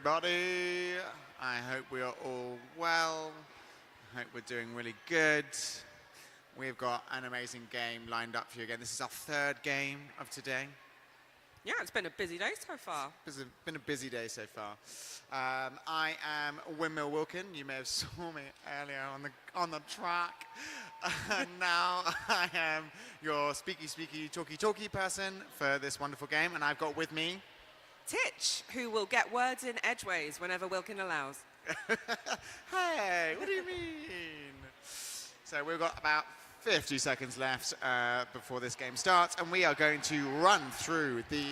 everybody. I hope we are all well. I hope we're doing really good. We've got an amazing game lined up for you again. This is our third game of today. Yeah, it's been a busy day so far. It's been a busy day so far. I am Windmill Wilkin. You may have saw me earlier on the track. Now I am your speaky, talky person for this wonderful game, and I've got with me Titch, who will get words in edgeways whenever Wilkin allows. Hey, what do you mean? So we've got about 50 seconds left before this game starts, and we are going to run through the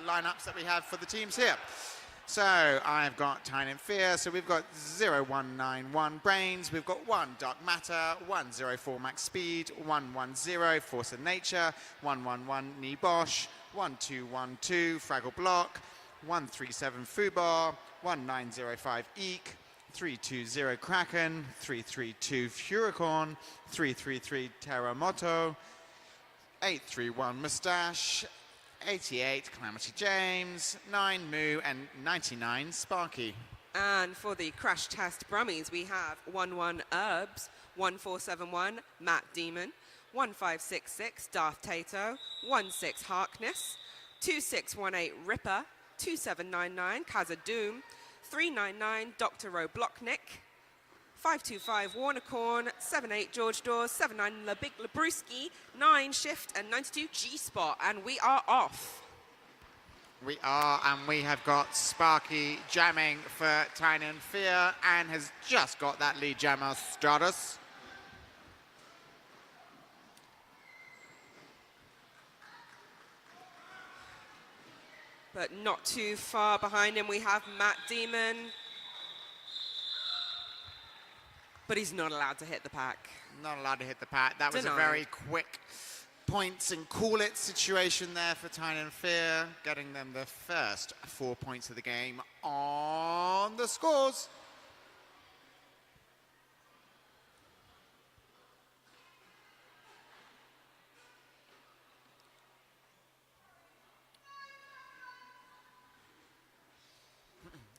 lineups that we have for the teams here. So I've got Tyne and Fear, so we've got 0191 Brains, we've got 1 Dark Matter, 104 Max Speed, 110 Force of Nature, 111 Nibosh, 1212 Fraggle Block, 137 Fubar, 1905 Eek, 320 Kraken, 332 Furicorn, 333 Terramoto, 831 Mustache, 88 Calamity James, 9 Moo, and 99 Sparky. And for the crash test Brummies, we have 11 Herbs, 1471 Matt Demon, 1566 Darth Tato, 16 Harkness, 2618 Ripper, 2799 Kaza Doom, 399 Dr. Roblochnik, 525 Warnicorn, 78 George Dawes, 79 La Big Labruski, 9 Shift, and 92 G-Spot. And we are off. We are, and we have got Sparky jamming for Tyne and Fear, and has just got that lead jammer Stratus. But not too far behind him, we have Matt Demon. But he's not allowed to hit the pack. Not allowed to hit the pack. That was Denied. a very quick points and call it situation there for Tyne and Fear, getting them the first 4 points of the game on the scores.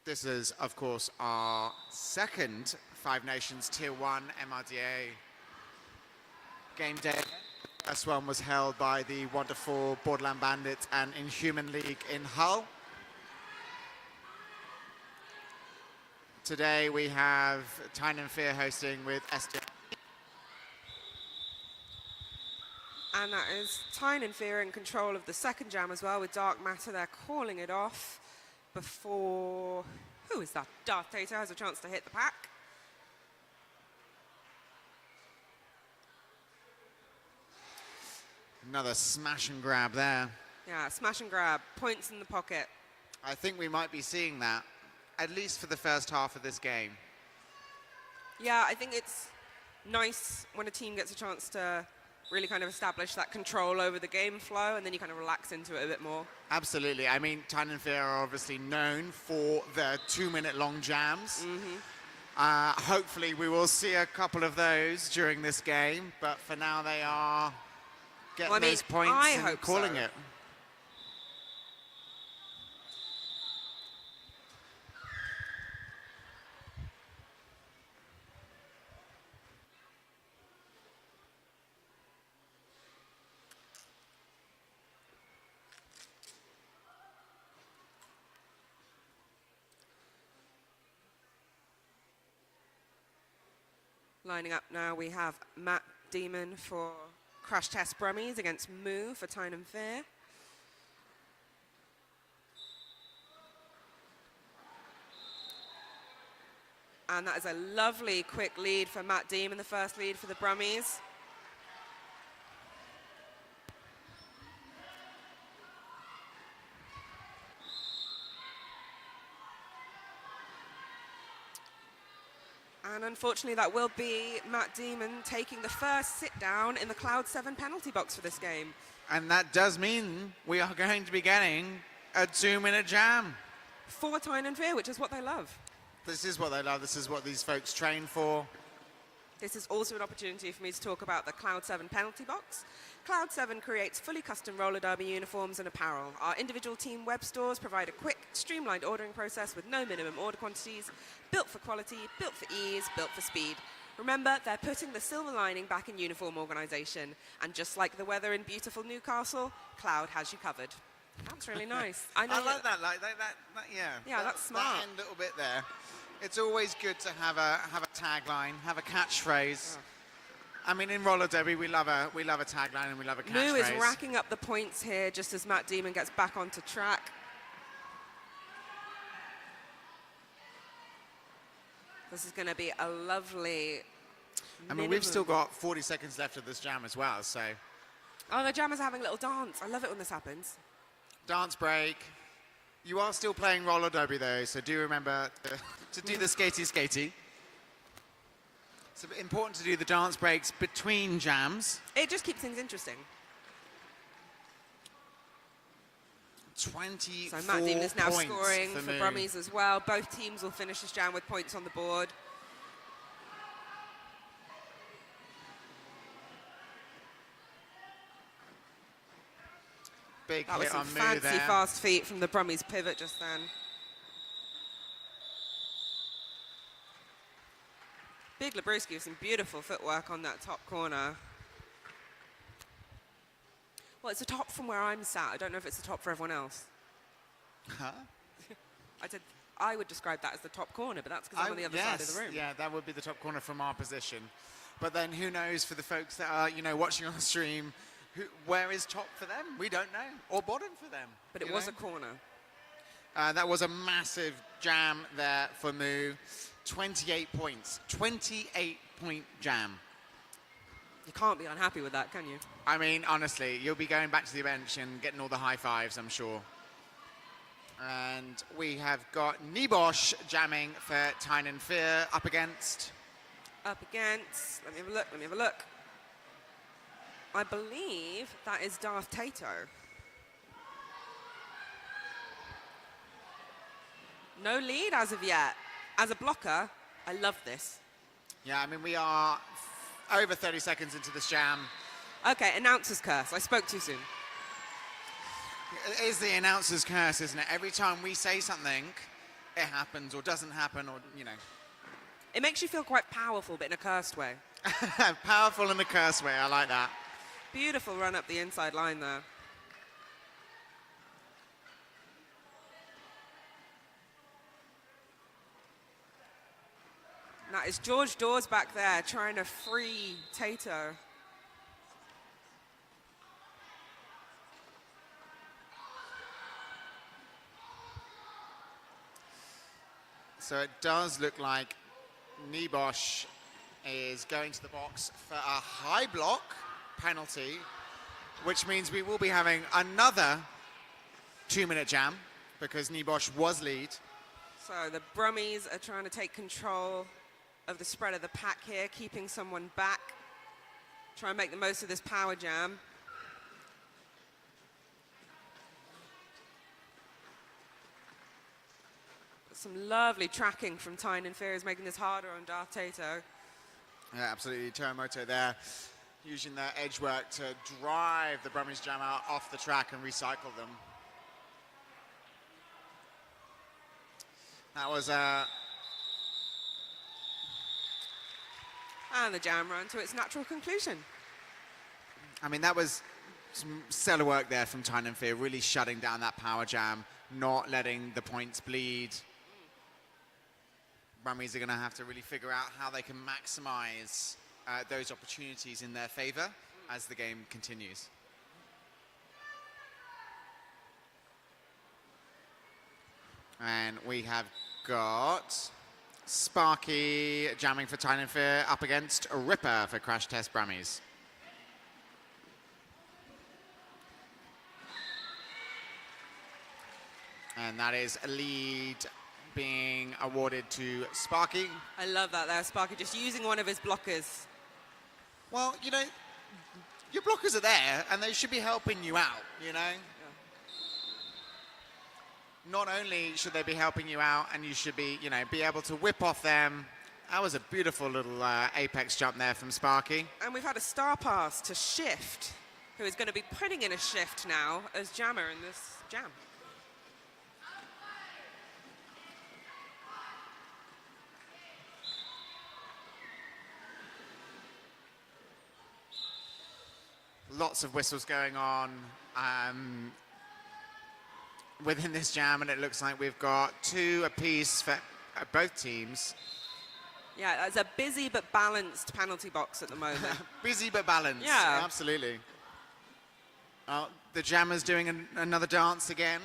This is, of course, our second Five Nations Tier 1 MRDA game day. The first one was held by the wonderful Borderland Bandits and Inhuman League in Hull. Today we have Tyne and Fear hosting with SD. And that is Tyne and Fear in control of the second jam as well with Dark Matter. They're calling it off before, who is that? Darth Tato has a chance to hit the pack. Another smash and grab there. Yeah, smash and grab, points in the pocket. I think we might be seeing that, at least for the first half of this game. Yeah, I think it's nice when a team gets a chance to really kind of establish that control over the game flow, and then you kind of relax into it a bit more. Absolutely. I mean, Tyne and Fear are obviously known for their 2-minute long jams. Hopefully we will see a couple of those during this game, but for now they are getting those points and calling it. Lining up now, we have Matt Demon for Crash Test Brummies against Moo for Tyne and Fear. And that is a lovely quick lead for Matt Demon, the first lead for the Brummies. And unfortunately, that will be Matt Demon taking the first sit down in the Cloud 7 penalty box for this game. And that does mean we are going to be getting a 2-minute jam. For Tyne and Fear, which is what they love. This is what they love. This is what these folks train for. This is also an opportunity for me to talk about the Cloud 7 penalty box. Cloud 7 creates fully custom roller derby uniforms and apparel. Our individual team web stores provide a quick, streamlined ordering process with no minimum order quantities, built for quality, built for ease, built for speed. Remember, they're putting the silver lining back in uniform organisation. And just like the weather in beautiful Newcastle, Cloud has you covered. That's really nice. I like that, yeah. Yeah, that's smart. That end little bit there. It's always good to have a tagline, have a catchphrase. I mean, in roller derby, we love a tagline and we love a catchphrase. Moo is racking up the points here just as Matt Damon gets back onto track. This is going to be a lovely. I mean, we've still got 40 seconds left of this jam as well, so. Oh, the jammers are having a little dance. I love it when this happens. Dance break. You are still playing roller derby though, so do remember to do the skatey. It's important to do the dance breaks between jams. It just keeps things interesting. 24 So Matt Damon is now scoring for Moo. Brummies as well. Both teams will finish this jam with points on the board. Big That was hit some on Moo fancy there. fast feet from the Brummies pivot just then. Big Labruski with some beautiful footwork on that top corner. Well, it's a top from where I'm sat. I don't know if it's the top for everyone else. Huh? I would describe that as the top corner, but that's because I'm on the other side of the room. Yeah, that would be the top corner from our position. But then who knows for the folks that are, watching on the stream, where is top for them? We don't know. Or bottom for them. But it was a corner. That was a massive jam there for Moo. 28 points. 28-point jam. You can't be unhappy with that, can you? I mean, honestly, you'll be going back to the bench and getting all the high fives, I'm sure. And we have got Nibosh jamming for Tyne and Fear up against. Up against, let me have a look. I believe that is Darth Tato. No lead as of yet. As a blocker, I love this. Yeah, I mean, we are over 30 seconds into this jam. Okay, announcer's curse. I spoke too soon. It is the announcer's curse, isn't it? Every time we say something, it happens or doesn't happen or. It makes you feel quite powerful, but in a cursed way. Powerful in a curse way, I like that. Beautiful run up the inside line there. And that is George Dawes back there trying to free Tato. So it does look like Nibosh is going to the box for a high block penalty, which means we will be having another 2-minute jam because Nibosh was lead. So the Brummies are trying to take control of the spread of the pack here, keeping someone back. Try and make the most of this power jam. Some lovely tracking from Tyne and Fear is making this harder on Darth Tato. Yeah, absolutely. Terremoto there, using their edge work to drive the Brummies jam out off the track and recycle them. That was And the jam ran to its natural conclusion. I mean, that was some stellar work there from Tyne and Fear, really shutting down that power jam, not letting the points bleed. Brummies are going to have to really figure out how they can maximize those opportunities in their favor as the game continues. And we have got Sparky jamming for Tyne and Fear up against a Ripper for Crash Test Brummies. And that is a lead being awarded to Sparky. I love that there, Sparky just using one of his blockers. Well, your blockers are there and they should be helping you out, Yeah. Not only should they be helping you out and you should be, be able to whip off them That was a beautiful little apex jump there from Sparky. And we've had a star pass to Shift, who is going to be putting in a shift now as jammer in this jam. Lots of whistles going on within this jam, and it looks like we've got 2 apiece for both teams. Yeah, it's a busy but balanced penalty box at the moment. Busy but balanced. Yeah. Absolutely. The jammer's doing another dance again.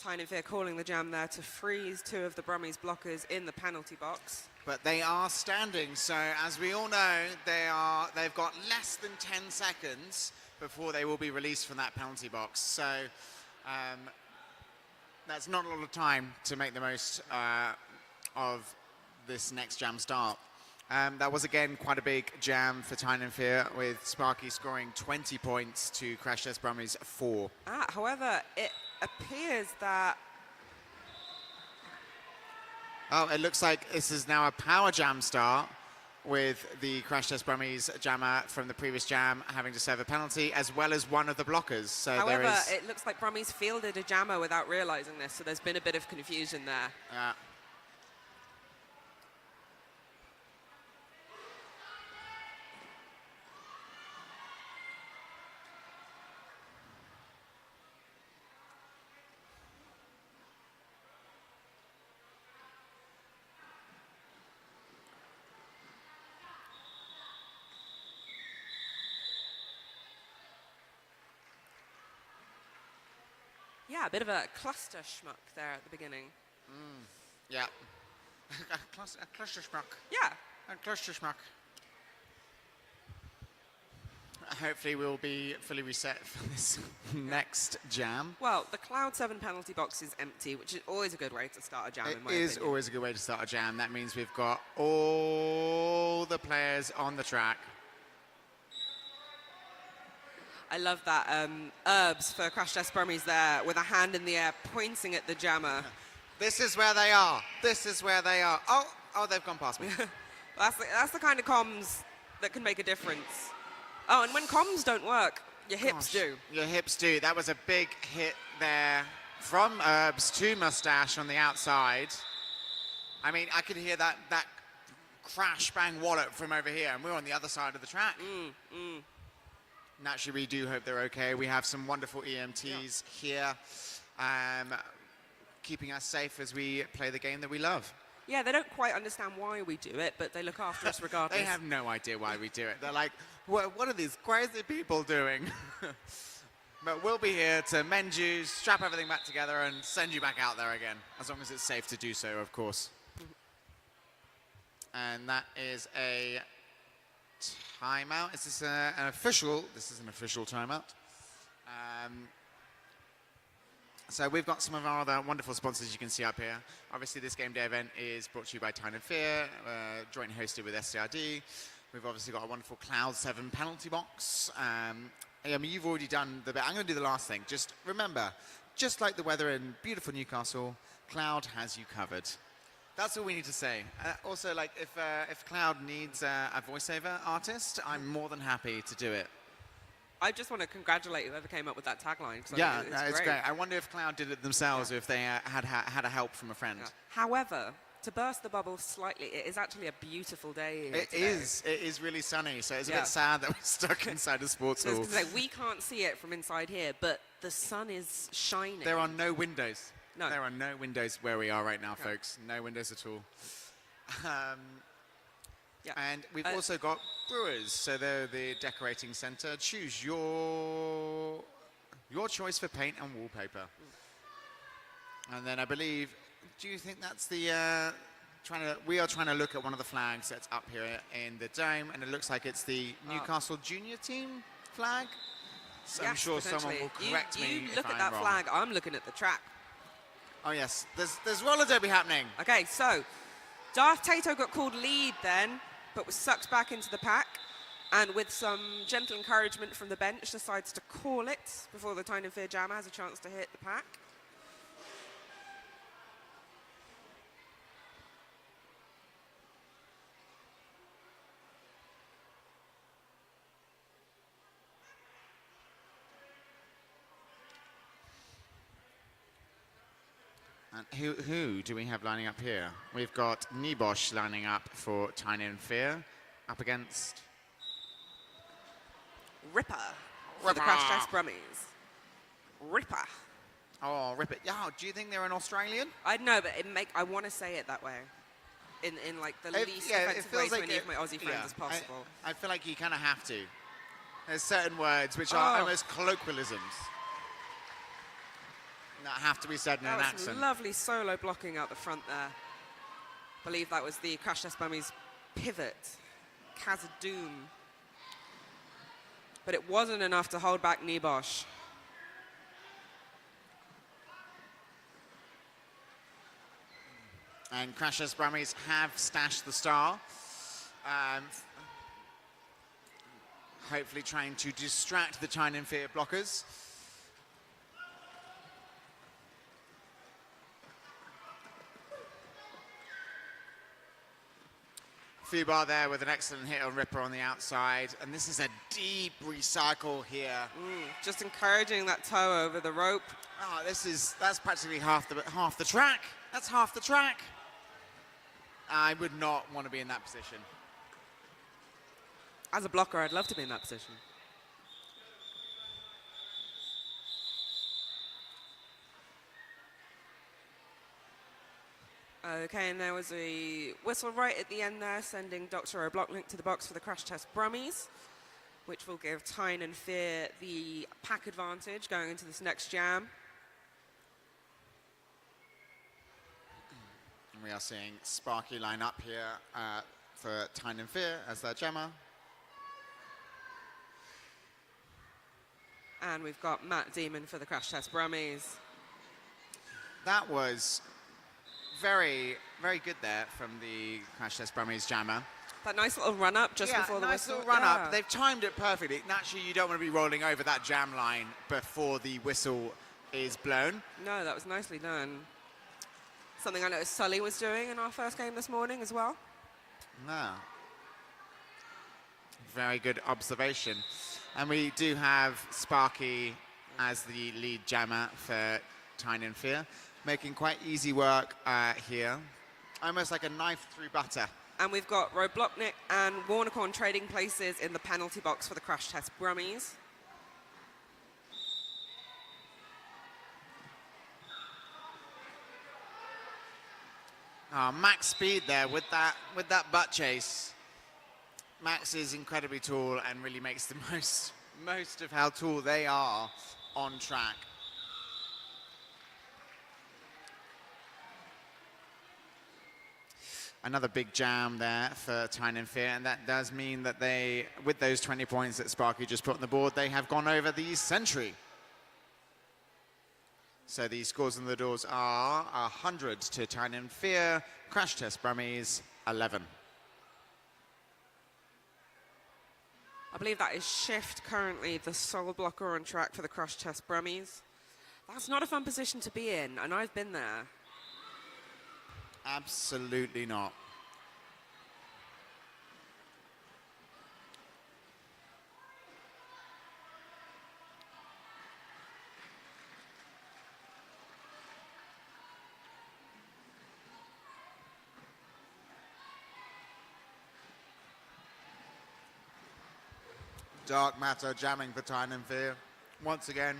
Tyne calling the jam there to freeze 2 of the Brummies blockers in the penalty box. But they are standing, so as we all know, they've got less than 10 seconds before they will be released from that penalty box. So that's not a lot of time to make the most of this next jam start. That was again quite a big jam for Tyne and Fear, with Sparky scoring 20 points to Crash Test Brummies 4. However, it appears that... Oh, it looks like this is now a power jam start, with the Crash Test Brummies jammer from the previous jam having to serve a penalty, as well as one of the blockers. So However, there is... it looks like Brummies fielded a jammer without realizing this, so there's been a bit of confusion there. Yeah, a bit of a cluster schmuck there at the beginning. Yeah. A cluster schmuck. Yeah. A cluster schmuck. Hopefully we'll be fully reset for this next jam. Well, the Cloud 7 penalty box is empty, which is always a good way to start a jam, in my opinion. It is always a good way to start a jam. That means we've got all the players on the track. I love that Herbs for Crash Test Brummies there with a hand in the air pointing at the jammer. This is where they are. This is where they are. Oh, they've gone past me. That's the kind of comms that can make a difference. Oh, and when comms don't work, your hips do. Your hips do. That was a big hit there from Herbs to Mustache on the outside. I mean, I could hear that crash bang wallet from over here, and we're on the other side of the track. Naturally, we do hope they're okay. We have some wonderful EMTs here, keeping us safe as we play the game that we love. Yeah, they don't quite understand why we do it, but they look after us regardless. They have no idea why we do it. They're like, what are these crazy people doing? But we'll be here to mend you, strap everything back together, and send you back out there again, as long as it's safe to do so, of course. And that is a timeout. Is this an official? This is an official timeout. So we've got some of our other wonderful sponsors you can see up here. Obviously, this game day event is brought to you by Tyne and Fear, joint hosted with SCRD. We've obviously got a wonderful Cloud 7 penalty box. I mean, you've already done the bit. I'm going to do the last thing. Just remember, just like the weather in beautiful Newcastle, Cloud has you covered. That's all we need to say. Also, like, if Cloud needs a voiceover artist, I'm more than happy to do it. I just want to congratulate whoever came up with that tagline. Yeah, it's great. I wonder if Cloud did it themselves or if they had a help from a friend. Yeah. However, to burst the bubble slightly, it is actually a beautiful day here today. It is really sunny, so it's a bit sad that we're stuck inside a sports hall. We can't see it from inside here, but the sun is shining. There are no windows. No. There are no windows where we are right now, folks. No windows at all. Yeah. And we've also got Brewers, so they're the decorating centre. Choose your choice for paint and wallpaper. And then I believe, do you think that's the we are trying to look at one of the flags that's up here in the dome, and it looks like it's the Newcastle junior team flag. So yes, I'm sure someone will correct me You if look at I'm that wrong. flag. I'm looking at the track. Oh yes, there's roller derby happening. Okay, so Darth Tato got called lead then, but was sucked back into the pack. And with some gentle encouragement from the bench, decides to call it before the Tyne and Fear jammer has a chance to hit the pack. And who do we have lining up here? We've got Nibosh lining up for Tyne and Fear, up against Ripper for the Crash Test Brummies. Ripper. Oh, Ripper. Yeah, do you think they're an Australian? I know, but I want to say it that way. In like the least offensive way to any of my Aussie friends as possible. I feel like you kind of have to. There's certain words which are almost colloquialisms that have to be said in an accent. Some lovely solo blocking out the front there. I believe that was the Crash Test Brummies pivot, Kazadoom. But it wasn't enough to hold back Nibosh. And Crash Test Brummies have stashed the star. Hopefully trying to distract the Tyne and Fear blockers. Fubar there with an excellent hit on Ripper on the outside. And this is a deep recycle here. Just encouraging that toe over the rope. Oh, that's practically half the track. That's half the track. I would not want to be in that position. As a blocker, I'd love to be in that position. Okay, and there was a whistle right at the end there, sending Dr. O'Block to the box for the Crash Test Brummies, which will give Tyne and Fear the pack advantage going into this next jam. We are seeing Sparky line up here for Tyne and Fear as their jammer. And we've got Matt Demon for the Crash Test Brummies. That was very, very good there from the Crash Test Brummies jammer. That nice little run-up just before the whistle. Nice little run-up. They've timed it perfectly. Naturally, you don't want to be rolling over that jam line before the whistle is blown. No, that was nicely done. Something I noticed Sully was doing in our first game this morning as well. No. Very good observation. And we do have Sparky as the lead jammer for Tyne and Fear, making quite easy work here. Almost like a knife through butter. And we've got Roblochnik and Warnicorn trading places in the penalty box for the Crash Test Brummies. Max speed there with that butt chase. Max is incredibly tall and really makes the most of how tall they are on track. Another big jam there for Tyne and Fear, and that does mean that they, with those 20 points that Sparky just put on the board, they have gone over the century. So the scores on the doors are 100 to Tyne and Fear, Crash Test Brummies 11. I believe that is Shift currently the sole blocker on track for the Crash Test Brummies. That's not a fun position to be in, and I've been there. Absolutely not. Dark Matter jamming for Tyne and Fear. Once again,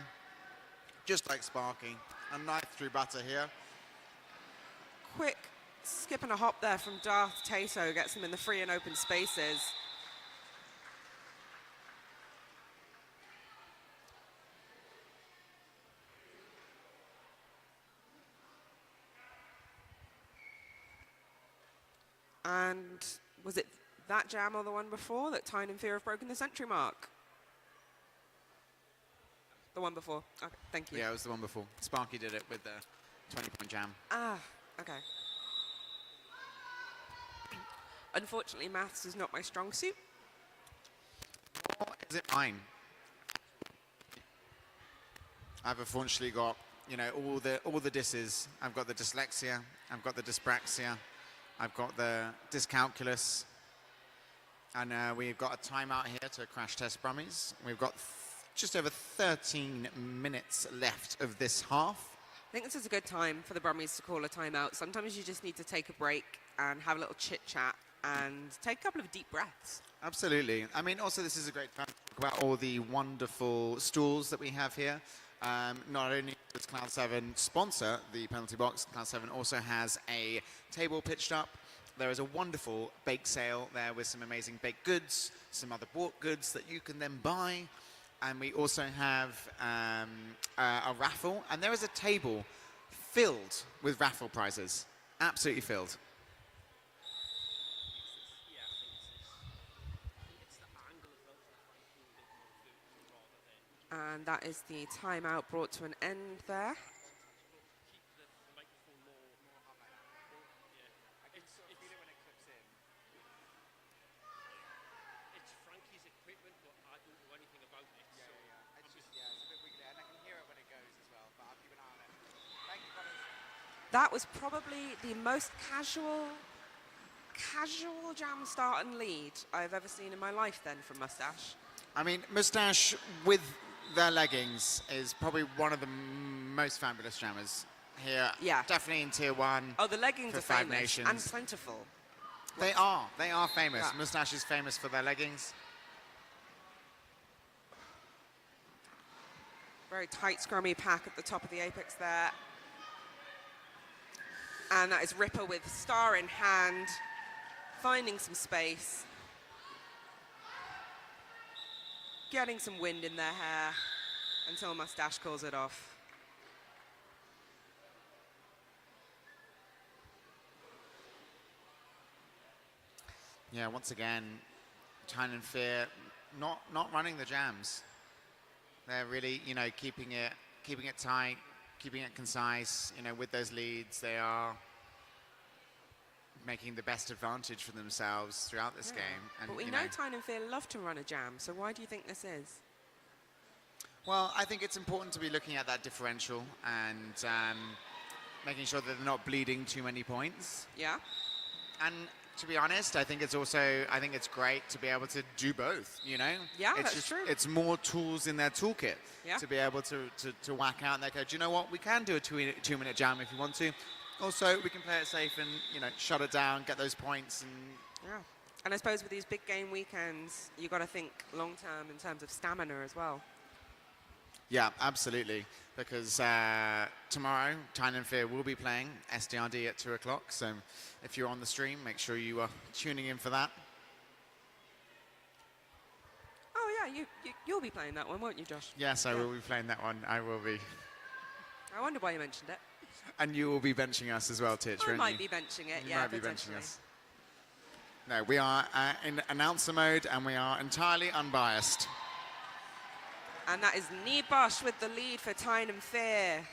just like Sparky, a knife through butter here. Quick skip and a hop there from Darth Tato gets them in the free and open spaces. And was it that jam or the one before that Tyne and Fear have broken the century mark? The one before. Okay, thank you. Yeah, it was the one before. Sparky did it with the 20-point jam. Ah, okay. Unfortunately, maths is not my strong suit. Or is it mine? I've unfortunately got, all the disses. I've got the dyslexia, I've got the dyspraxia, I've got the dyscalculus, and we've got a timeout here to crash test Brummies. We've got just over 13 minutes left of this half. I think this is a good time for the Brummies to call a timeout. Sometimes you just need to take a break and have a little chit-chat and take a couple of deep breaths. Absolutely. I mean, also this is a great time to talk about all the wonderful stalls that we have here. Not only does Cloud7 sponsor the penalty box, Cloud7 also has a table pitched up. There is a wonderful bake sale there with some amazing baked goods, some other bought goods that you can then buy. And we also have a raffle, and there is a table filled with raffle prizes, absolutely filled. And that is the timeout brought to an end there. That was probably the most casual jam start and lead I've ever seen in my life then from Moustache. I mean, Moustache with their leggings is probably one of the most fabulous jammers here. Yeah. Definitely in Tier 1. Oh, the leggings for are Five famous Nations. and plentiful. They are famous. Yeah. Moustache is famous for their leggings. Very tight, scrummy pack at the top of the apex there. And that is Ripper with star in hand, finding some space, getting some wind in their hair until Moustache calls it off. Yeah, once again, Tyne and Fear not running the jams. They're really, keeping it tight, keeping it concise. With those leads, they are making the best advantage for themselves throughout this game. And, but we know Tyne and Fear love to run a jam, so why do you think this is? Well, I think it's important to be looking at that differential and making sure that they're not bleeding too many points. Yeah. And to be honest, I think it's great to be able to do both, Yeah, it's that's true. It's more tools in their toolkit Yeah. to be able to whack out and they go, do you know what, we can do a two-minute jam if you want to. Also, we can play it safe and, shut it down, get those points. And Yeah. And I suppose with these big game weekends, you've got to think long-term in terms of stamina as well. yeah, absolutely. Because tomorrow, Tyne and Fear will be playing SDRD at 2 o'clock. So if you're on the stream, make sure you are tuning in for that. Oh, yeah, you'll be playing that one, won't you, Josh? Yes, I will be playing that one. I will be. I wonder why you mentioned it. And you will be benching us as well, Titch, I won't might you? be benching it, You yeah, might be potentially. benching us. No, we are in announcer mode and we are entirely unbiased. And that is Nibosh with the lead for Tyne and Fear.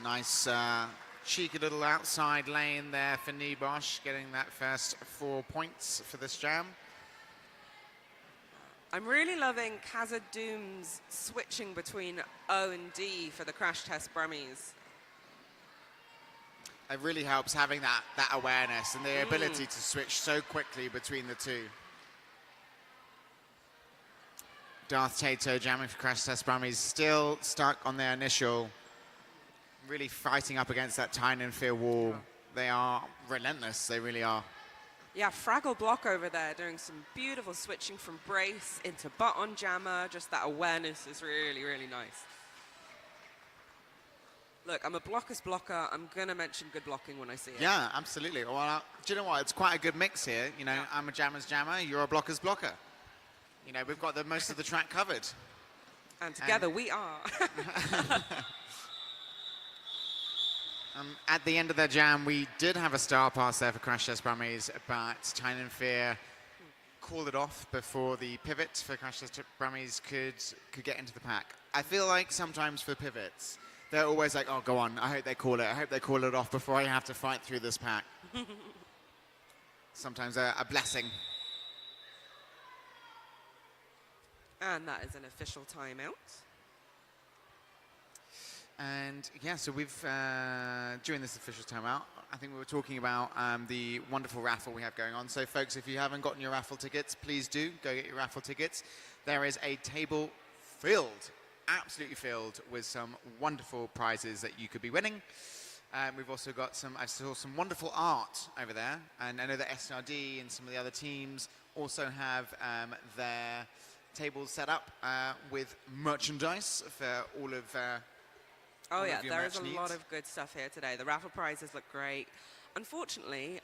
Nice cheeky little outside lane there for Nibosh, getting that first 4 points for this jam. I'm really loving Kazadoom's switching between O and D for the crash test Brummies. It really helps having that awareness and the ability to switch so quickly between the two. Darth Tato jamming for crash test Brummies, still stuck on their initial, really fighting up against that Tyne and Fear wall. They are relentless, they really are. Yeah, Fraggle Block over there doing some beautiful switching from brace into butt on jammer. Just that awareness is really, really nice. Look, I'm a blocker's blocker. I'm going to mention good blocking when I see it. Yeah, absolutely. Well, do you know what? It's quite a good mix here. I'm a jammer's jammer, you're a blocker's blocker. We've got most of the track covered. And together we are. At the end of their jam, we did have a star pass there for Crash Test Brummies, but Tyne and Fear call it off before the pivot for Crash Test Brummies could get into the pack. I feel like sometimes for pivots, they're always like, oh, go on, I hope they call it. I hope they call it off before I have to fight through this pack. Sometimes a blessing. And that is an official timeout. And yeah, so we've, during this official timeout, I think we were talking about the wonderful raffle we have going on. So folks, if you haven't gotten your raffle tickets, please do go get your raffle tickets. There is a table filled, absolutely filled with some wonderful prizes that you could be winning. We've also got I saw some wonderful art over there. And I know that SRD and some of the other teams also have their tables set up with merchandise for all of Oh yeah, there is merch a needs. lot of good stuff here today. The raffle prizes look great. Unfortunately,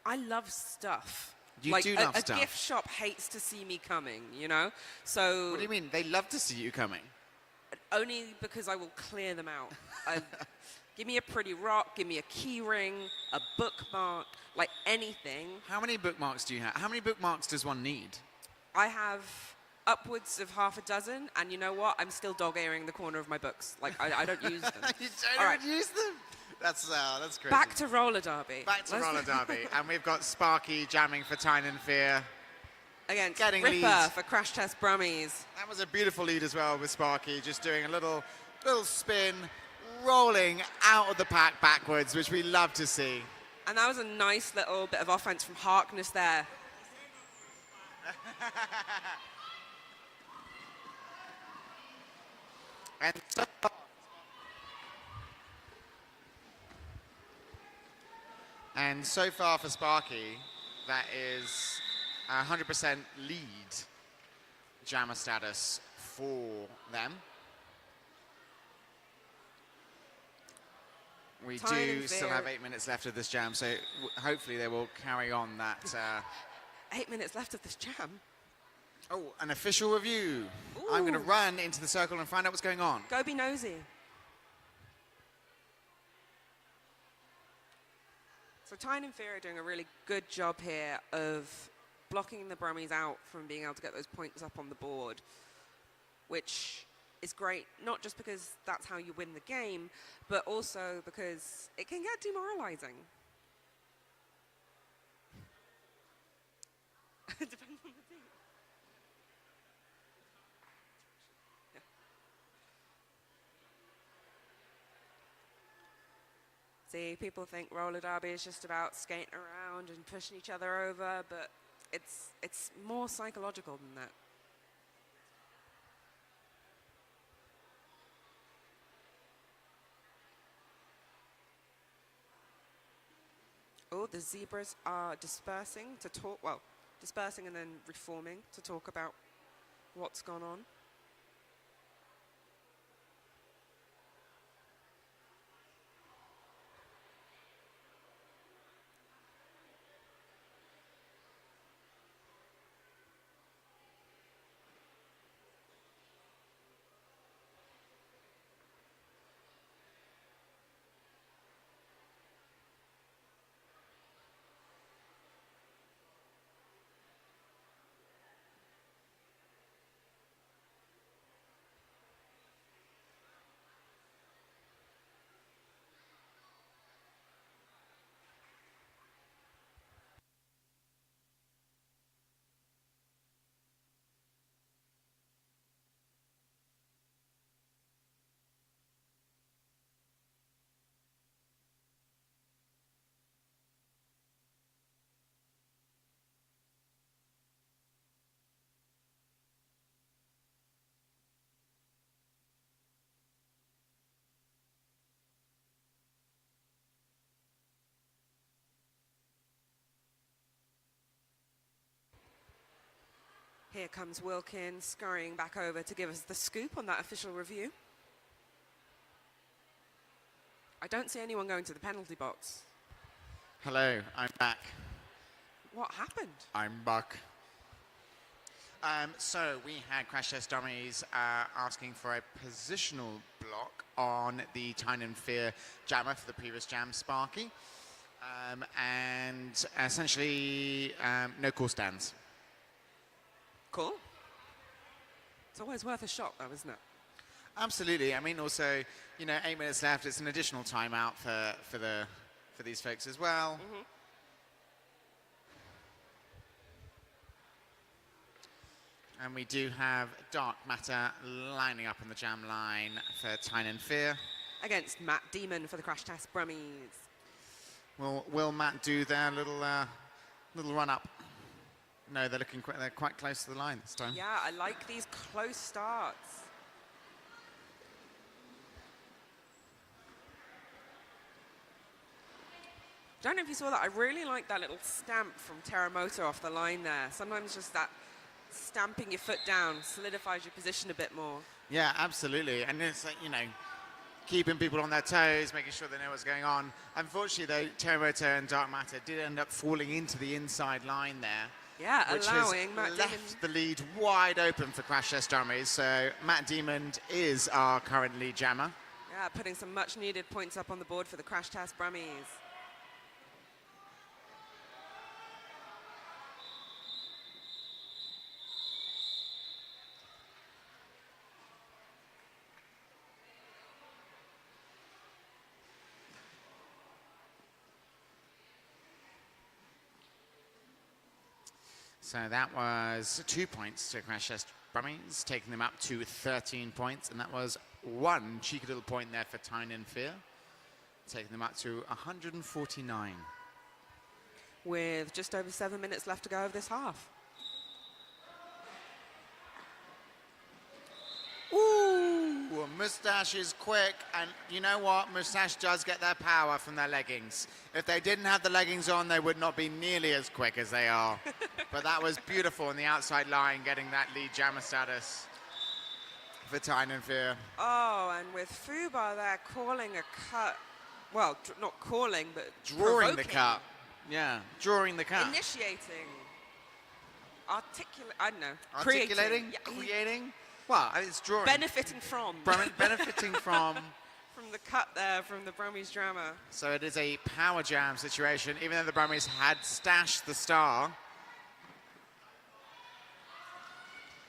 I love stuff. You do love a stuff. A gift shop hates to see me coming, you know? So What do you mean? They love to see you coming. only because I will clear them out. Give me a pretty rock, give me a key ring, a bookmark, like anything. How many bookmarks do you have? How many bookmarks does one need? I have upwards of half a dozen, and you know what? I'm still dog-earing the corner of my books. Like, I don't use them. You don't All right. even use them? That's crazy. Back to roller derby. Back to roller derby. And we've got Sparky jamming for Tyne and Fear. Against Getting Ripper leads. for Crash Test Brummies. That was a beautiful lead as well with Sparky, just doing a little spin, rolling out of the pack backwards, which we love to see. And that was a nice little bit of offense from Harkness there. And so far for Sparky, that is 100% lead jammer status for them. We Tyne do and still Fear. have 8 minutes left of this jam, so hopefully they will carry on that. 8 minutes left of this jam. Oh, an official review. I'm going to Ooh. run into the circle and find out what's going on. Go be nosy. So Tyne and Fear are doing a really good job here of blocking the Brummies out from being able to get those points up on the board, which is great, not just because that's how you win the game, but also because it can get demoralizing. It depends on the team. Yeah. See, people think roller derby is just about skating around and pushing each other over, but it's more psychological than that. Oh, the zebras are dispersing to talk, well, dispersing and then reforming to talk about what's gone on. Here comes Wilkins scurrying back over to give us the scoop on that official review. I don't see anyone going to the penalty box. Hello, I'm back. What happened? I'm back. So we had Crash Test Dummies asking for a positional block on the Tyne and Fear jammer for the previous jam, Sparky. And essentially, no call stands. Cool. It's always worth a shot, though, isn't it? Absolutely. I mean, also, 8 minutes left. It's an additional timeout for these folks as well. Mm-hmm. And we do have Dark Matter lining up on the jam line for Tyne and Fear. Against Matt Demon for the Crash Test Brummies. Will Matt do their little run up? No, they're quite close to the line this time. Yeah, I like these close starts. Don't know if you saw that. I really like that little stamp from Terremoto off the line there. Sometimes just that stamping your foot down solidifies your position a bit more. Yeah, absolutely. And it's like, keeping people on their toes, making sure they know what's going on. Unfortunately, though, Terremoto and Dark Matter did end up falling into the inside line there. Yeah, which allowing has Matt left the lead wide open for Crash Test Dummies. So Matt Demon is our current lead jammer. Yeah, putting some much needed points up on the board for the Crash Test Brummies. So that was 2 points to Crash Test Brummies, taking them up to 13 points. And that was one cheeky little point there for Tyne and Fear, taking them up to 149. With just over 7 minutes left to go of this half. Ooh, Moustache is quick, and you know what? Moustache does get their power from their leggings. If they didn't have the leggings on, they would not be nearly as quick as they are. But that was beautiful on the outside line, getting that lead jammer status for Tyne and Fear. Oh, and with Fubar there calling a cut. Well, not calling, but Drawing the provoking. cut. Yeah, drawing the cut. Initiating. I don't know. Articulating? Creating. Yeah, Creating? Well, it's drawing. benefiting from. Benefiting from. From the cut there from the Brummies drama. So it is a power jam situation, even though the Brummies had stashed the star.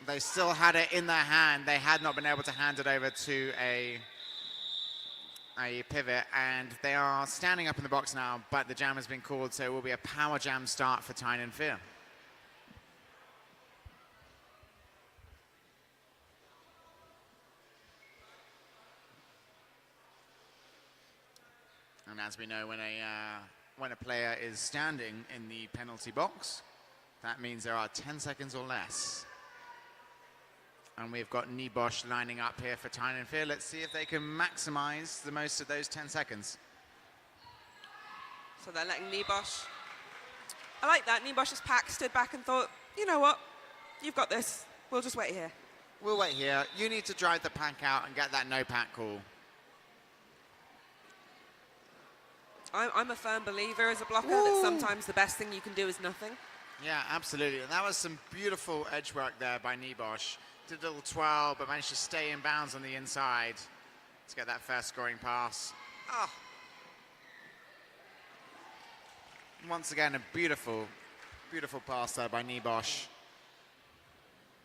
They still had it in their hand. They had not been able to hand it over to a pivot, and they are standing up in the box now, but the jam has been called, so it will be a power jam start for Tyne and Fear. And as we know, when a player is standing in the penalty box, that means there are 10 seconds or less. And we've got Nibosh lining up here for Tyne and Fear. Let's see if they can maximize the most of those 10 seconds. So they're letting Nibosh. I like that. Nibosh's pack stood back and thought, you know what? You've got this. We'll just wait here. We'll wait here. You need to drive the pack out and get that no pack call. I'm a firm believer as a blocker that sometimes the best thing you can do is nothing. Yeah, absolutely. And that was some beautiful edge work there by Nibosh. Did a little twirl, but managed to stay in bounds on the inside to get that first scoring pass. Oh. Once again, a beautiful, beautiful pass there by Nibosh.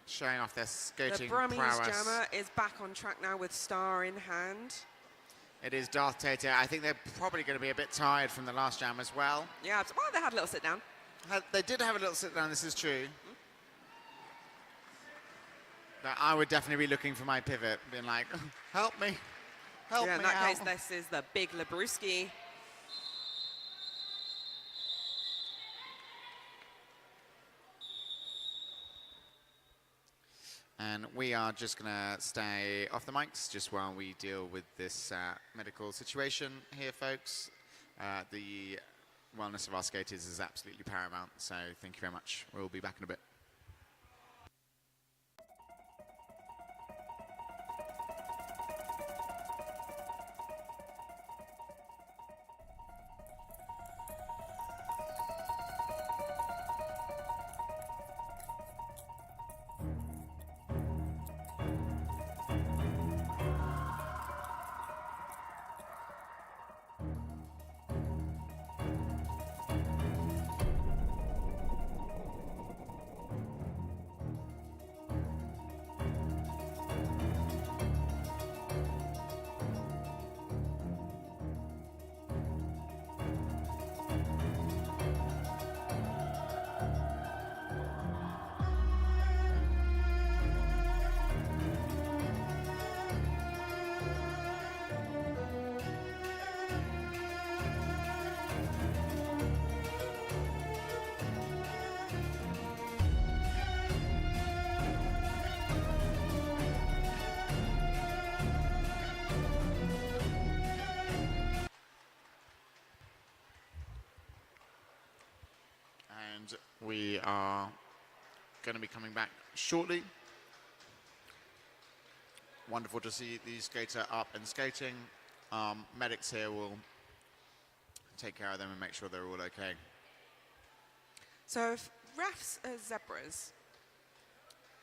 Showing off their skating The Brummies prowess. jammer is back on track now with star in hand. It is Darth Tater. I think they're probably going to be a bit tired from the last jam as well. Yeah, well, they had a little sit down. They did have a little sit down, this is true. But I would definitely be looking for my pivot, being like, help me, help me In that out. case, this is the big Labruski. And we are just going to stay off the mics just while we deal with this medical situation here, folks. The wellness of our skaters is absolutely paramount, so thank you very much. We'll be back in a bit. we are going to be coming back shortly. Wonderful to see the skater up and skating. Medics here will take care of them and make sure they're all okay. So if refs are zebras,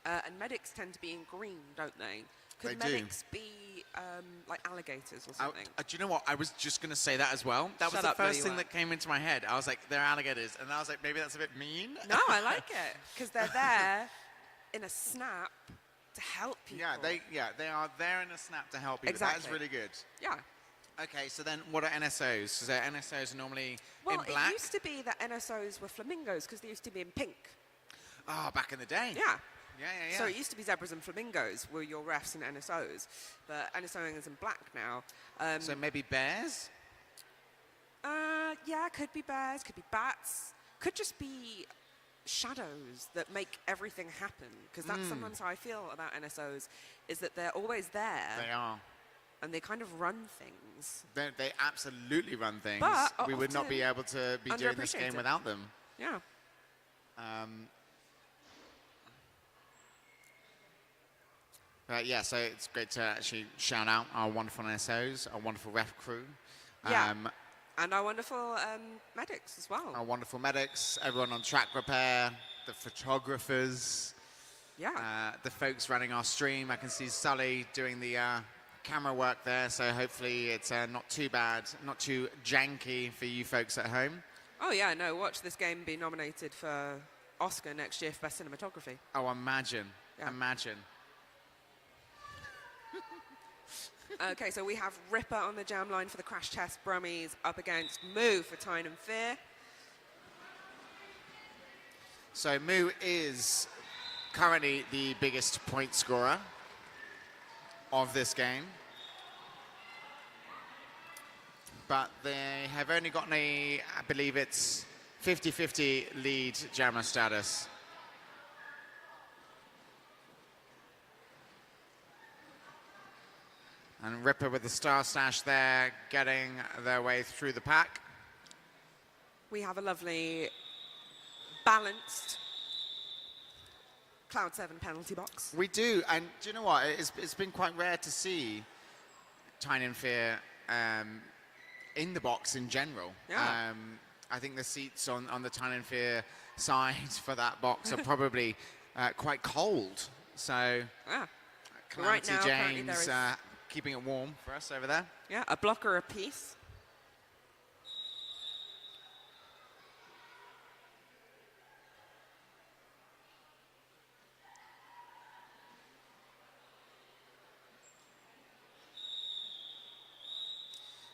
and medics tend to be in green, don't they? Could They do. medics be like alligators or something? Do you know what? I was just going to say that as well. That was Shut the up, no, first you thing weren't. that came into my head. I was like, they're alligators. And I was like, maybe that's a bit mean. No, I like it because they're there in a snap to help people. Yeah, they are there in a snap to help people. That is Exactly. really good. Yeah. Okay, so then what are NSOs? So NSOs are normally Well, in black. it used to be that NSOs were flamingos because they used to be in pink. Oh, back in the day. Yeah. Yeah. So it used to be zebras and flamingos were your refs and NSOs, but NSOing is in black now. So maybe bears? Yeah, could be bears, could be bats, could just be shadows that make everything happen. Because that's sometimes how I feel about NSOs, is that they're always there. They are. And they kind of run things. They absolutely run things. But we would not be often able to be doing this game underappreciated. without them. Yeah. Yeah, so it's great to actually shout out our wonderful NSOs, our wonderful ref crew. Yeah. And our wonderful medics as well. Our wonderful medics, everyone on track repair, the photographers, Yeah. the folks running our stream. I can see Sully doing the camera work there, so hopefully it's not too bad, not too janky for you folks at home. Oh, yeah, no, watch this game be nominated for Oscar next year for Best Cinematography. Oh, imagine, Yeah. imagine. Okay, so we have Ripper on the jam line for the crash test Brummies up against Moo for Tyne and Fear. So Moo is currently the biggest point scorer of this game. But they have only gotten I believe it's 50-50 lead jammer status. And Ripper with the star stash there, getting their way through the pack. We have a lovely, balanced Cloud 7 penalty box. We do, and do you know what? It's been quite rare to see Tyne and Fear in the box in general. Yeah. I think the seats on the Tyne and Fear side for that box are probably quite cold. So, Yeah. Calamity Right now, currently James there is- keeping it warm for us over there. Yeah, a blocker apiece.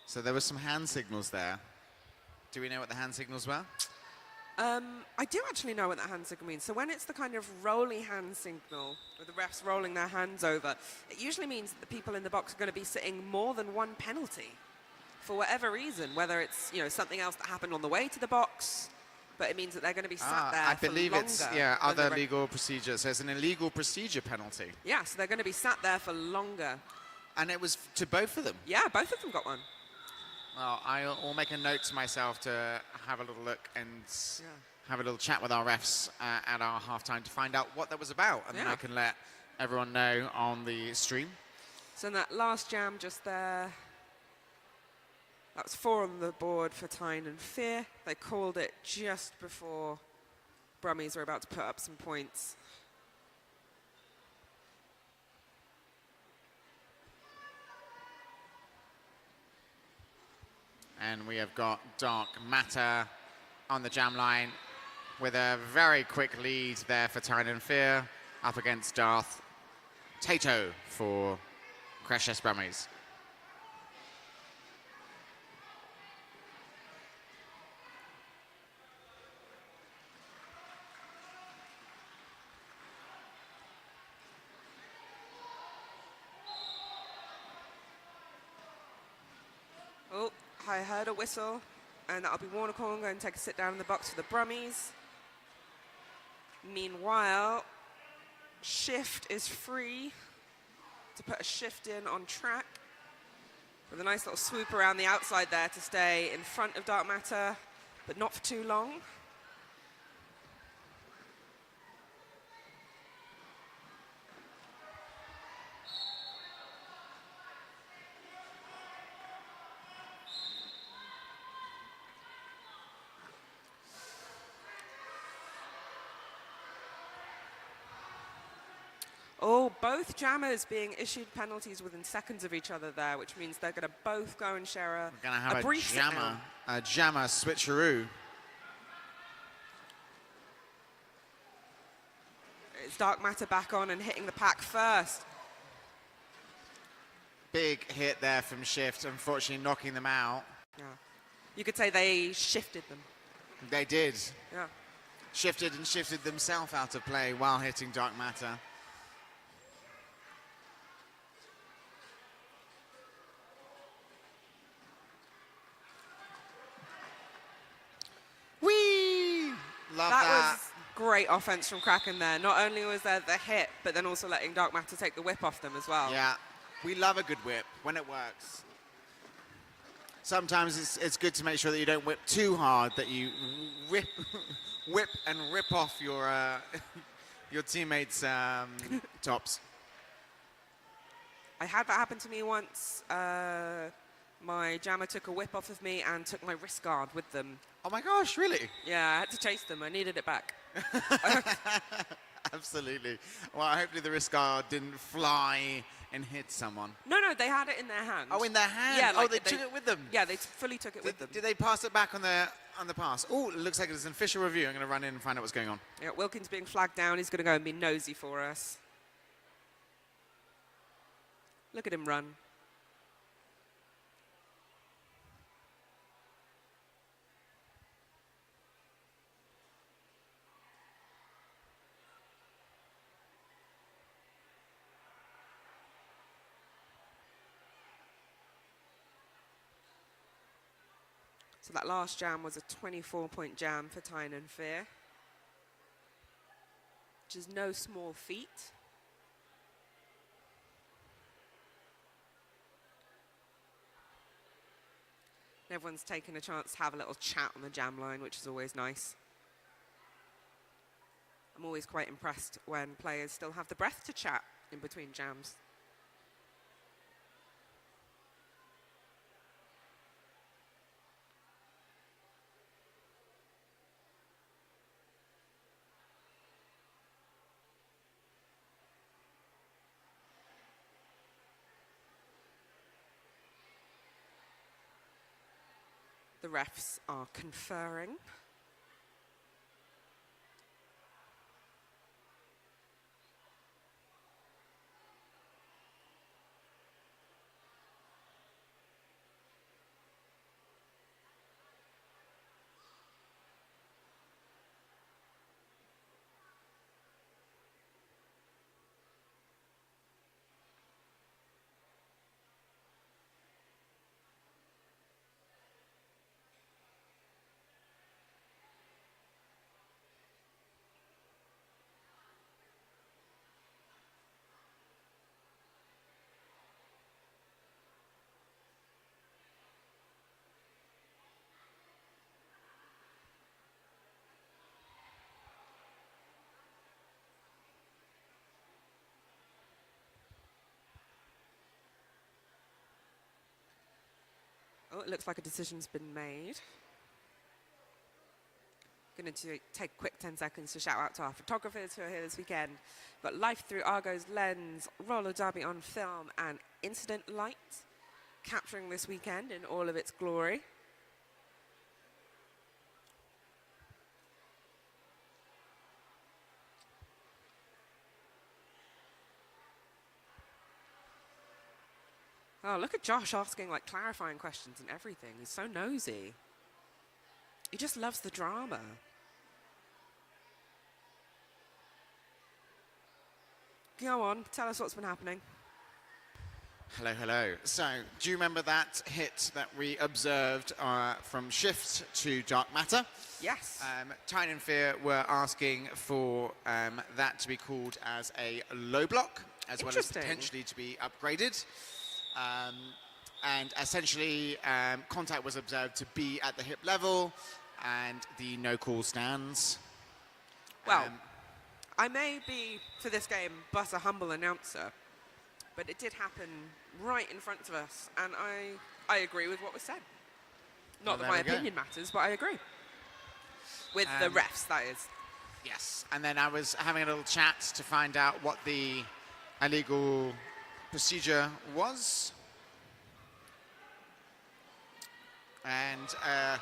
So there were some hand signals there. Do we know what the hand signals were? I do actually know what that hand signal means. So when it's the kind of rolly hand signal, with the refs rolling their hands over, it usually means that the people in the box are going to be sitting more than one penalty for whatever reason, whether it's something else that happened on the way to the box, but it means that they're going to be sat there I for believe longer it's than other the legal procedure. So it's an illegal procedure penalty. Yeah, so they're going to be sat there for longer. And it was to both of them. Yeah, both of them got one. Well, I'll make a note to myself to have a little look and have a little chat with our refs at our halftime to find out what that was about. And then Yeah. I can let everyone know on the stream. So in that last jam just there, that was 4 on the board for Tyne and Fear. They called it just before Brummies were about to put up some points. And we have got Dark Matter on the jam line with a very quick lead there for Tyne and Fear up against Darth Tato for Crash Test Brummies. Oh, I heard a whistle, and that'll be Warnacorn going to take a sit down in the box for the Brummies. Meanwhile, Shift is free to put a shift in on track with a nice little swoop around the outside there to stay in front of Dark Matter, but not for too long. Oh, both jammers being issued penalties within seconds of each other there, which means they're going to both go and share We're going to have brief a jammer switcheroo. It's Dark Matter back on and hitting the pack first. Big hit there from Shift, unfortunately knocking them out. Yeah. You could say they shifted them. They did. Yeah. Shifted themselves out of play while hitting Dark Matter. Whee! Love that. That was great offense from Kraken there. Not only was there the hit, but then also letting Dark Matter take the whip off them as well. Yeah, we love a good whip when it works. Sometimes it's good to make sure that you don't whip too hard, that you whip and rip off your your teammates' tops. I had that happen to me once. My jammer took a whip off of me and took my wrist guard with them. Oh my gosh, really? Yeah, I had to chase them. I needed it back. Absolutely. Well, hopefully the wrist guard didn't fly and hit someone. No, they had it in their hand. Oh, in their hand? Yeah, like they took it with them? Yeah, they fully took it with them. Did they pass it back on the pass? Oh, it looks like it's an official review. I'm going to run in and find out what's going on. Yeah, Wilkins being flagged down. He's going to go and be nosy for us. Look at him run. So that last jam was a 24-point jam for Tyne and Fear, which is no small feat. And everyone's taken a chance to have a little chat on the jam line, which is always nice. I'm always quite impressed when players still have the breath to chat in between jams. The refs are conferring. Oh, it looks like a decision's been made. Going to take a quick 10 seconds to shout out to our photographers who are here this weekend. We've got Life Through Argo's Lens, Roller Derby on Film, and Incident Light capturing this weekend in all of its glory. Oh, look at Josh asking like clarifying questions and everything. He's so nosy. He just loves the drama. Go on, tell us what's been happening. Hello, hello. So, do you remember that hit that we observed from Shift to Dark Matter? Yes. Tyne and Fear were asking for that to be called as a low block, as well as potentially to be upgraded. And essentially, contact was observed to be at the hip level, and the no call stands. Well, I may be, for this game, but a humble announcer, but it did happen right in front of us, and I agree with what was said. Not that my opinion matters, but I agree. With the refs, that is. Yes, and then I was having a little chat to find out what the illegal procedure was. And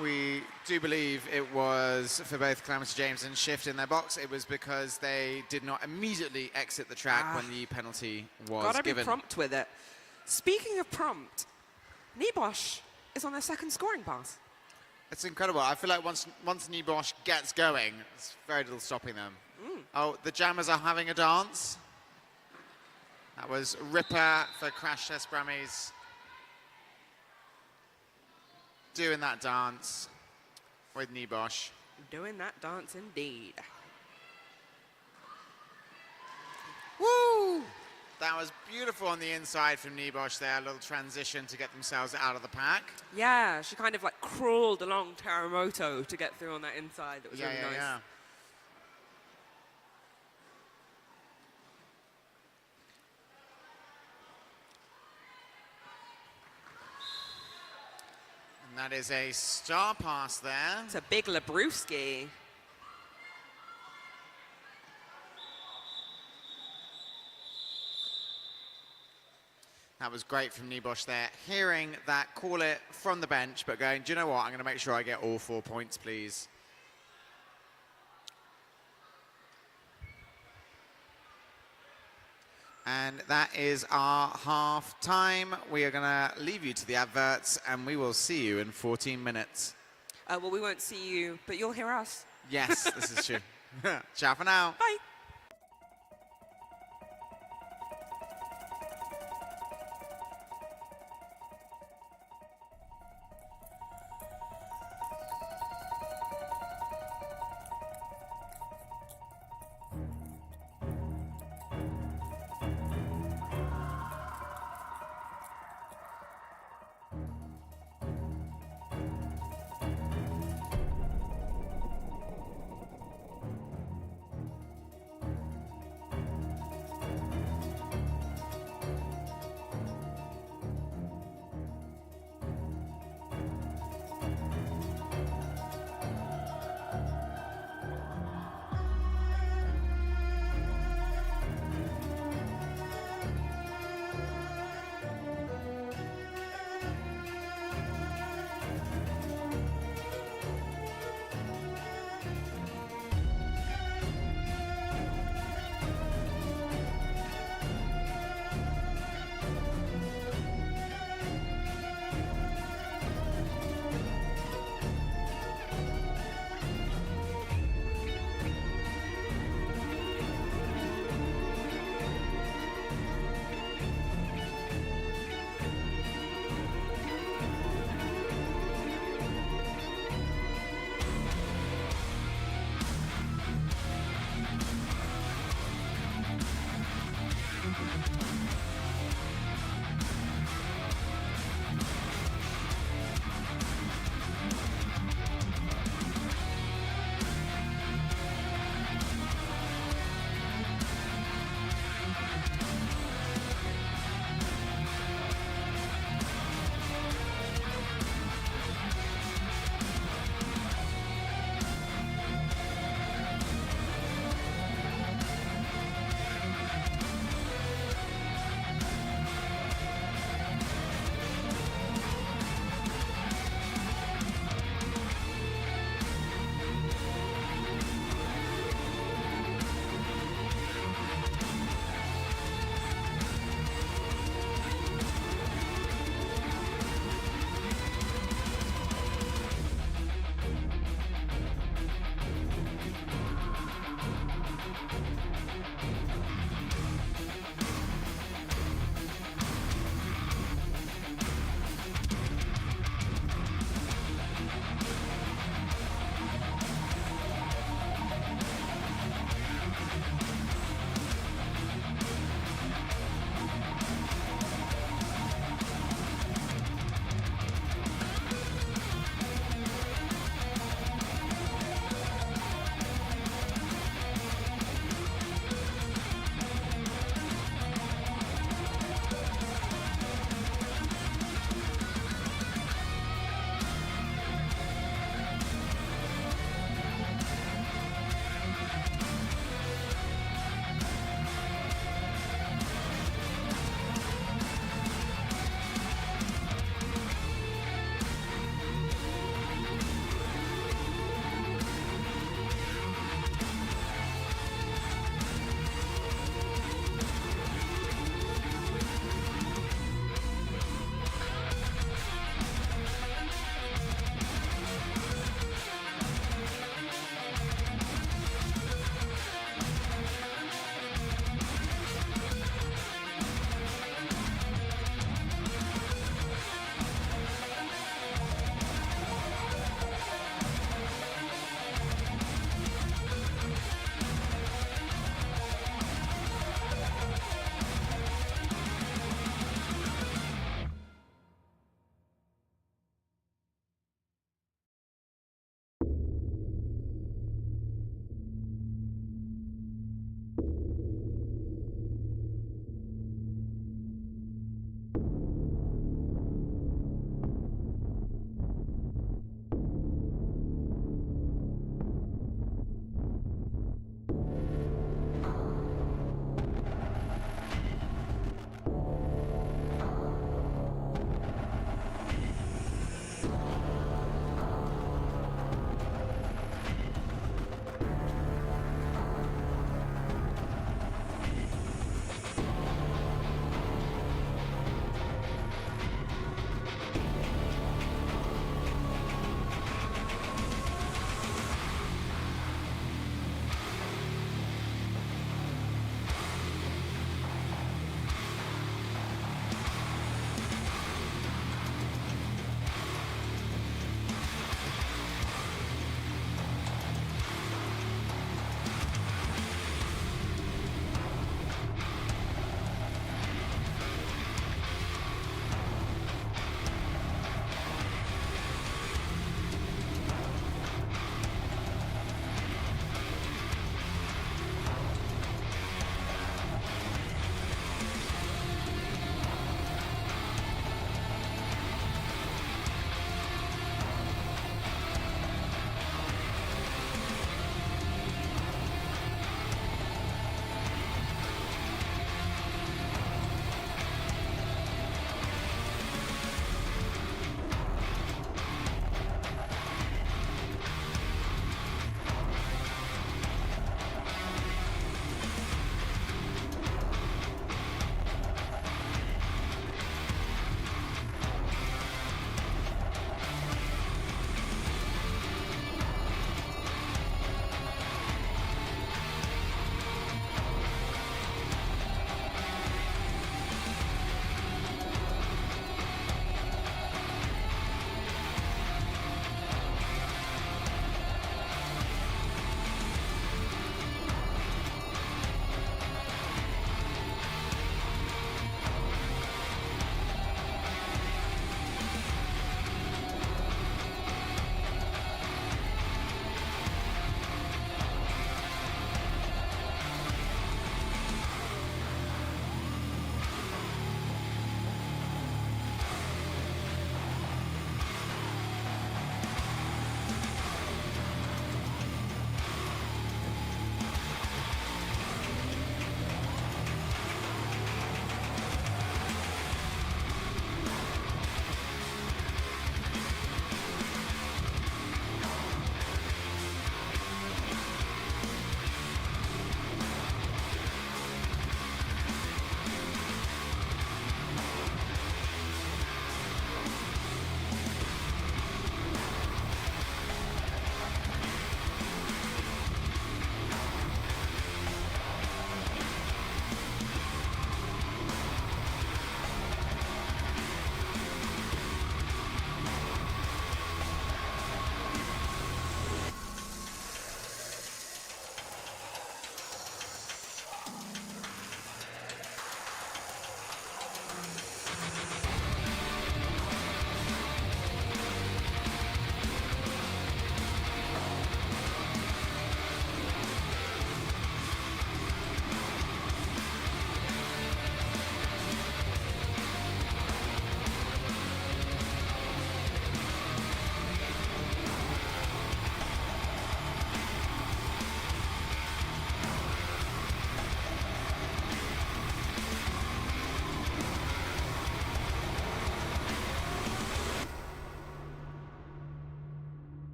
we do believe it was for both Calamity James and Shift in their box. It was because they did not immediately exit the track when the penalty was Gotta given. be prompt with it. Speaking of prompt, Nibosh is on their second scoring pass. It's incredible. I feel like once Nibosh gets going, there's very little stopping them. Oh, the Jammers are having a dance. That was Ripper for Crash Test Brummies. Doing that dance with Nibosh. Doing that dance indeed. Woo! That was beautiful on the inside from Nibosh there. A little transition to get themselves out of the pack. Yeah, she kind of like crawled along Teramoto to get through on that inside. That was really nice. Yeah. And that is a star pass there. It's a big Labrewski. That was great from Nibosh there. Hearing that call it from the bench, but going, do you know what? I'm going to make sure I get all 4 points, please. And that is our half time. We are going to leave you to the adverts, and we will see you in 14 minutes. Well, we won't see you, but you'll hear us. Yes, this is true. Ciao for now. Bye.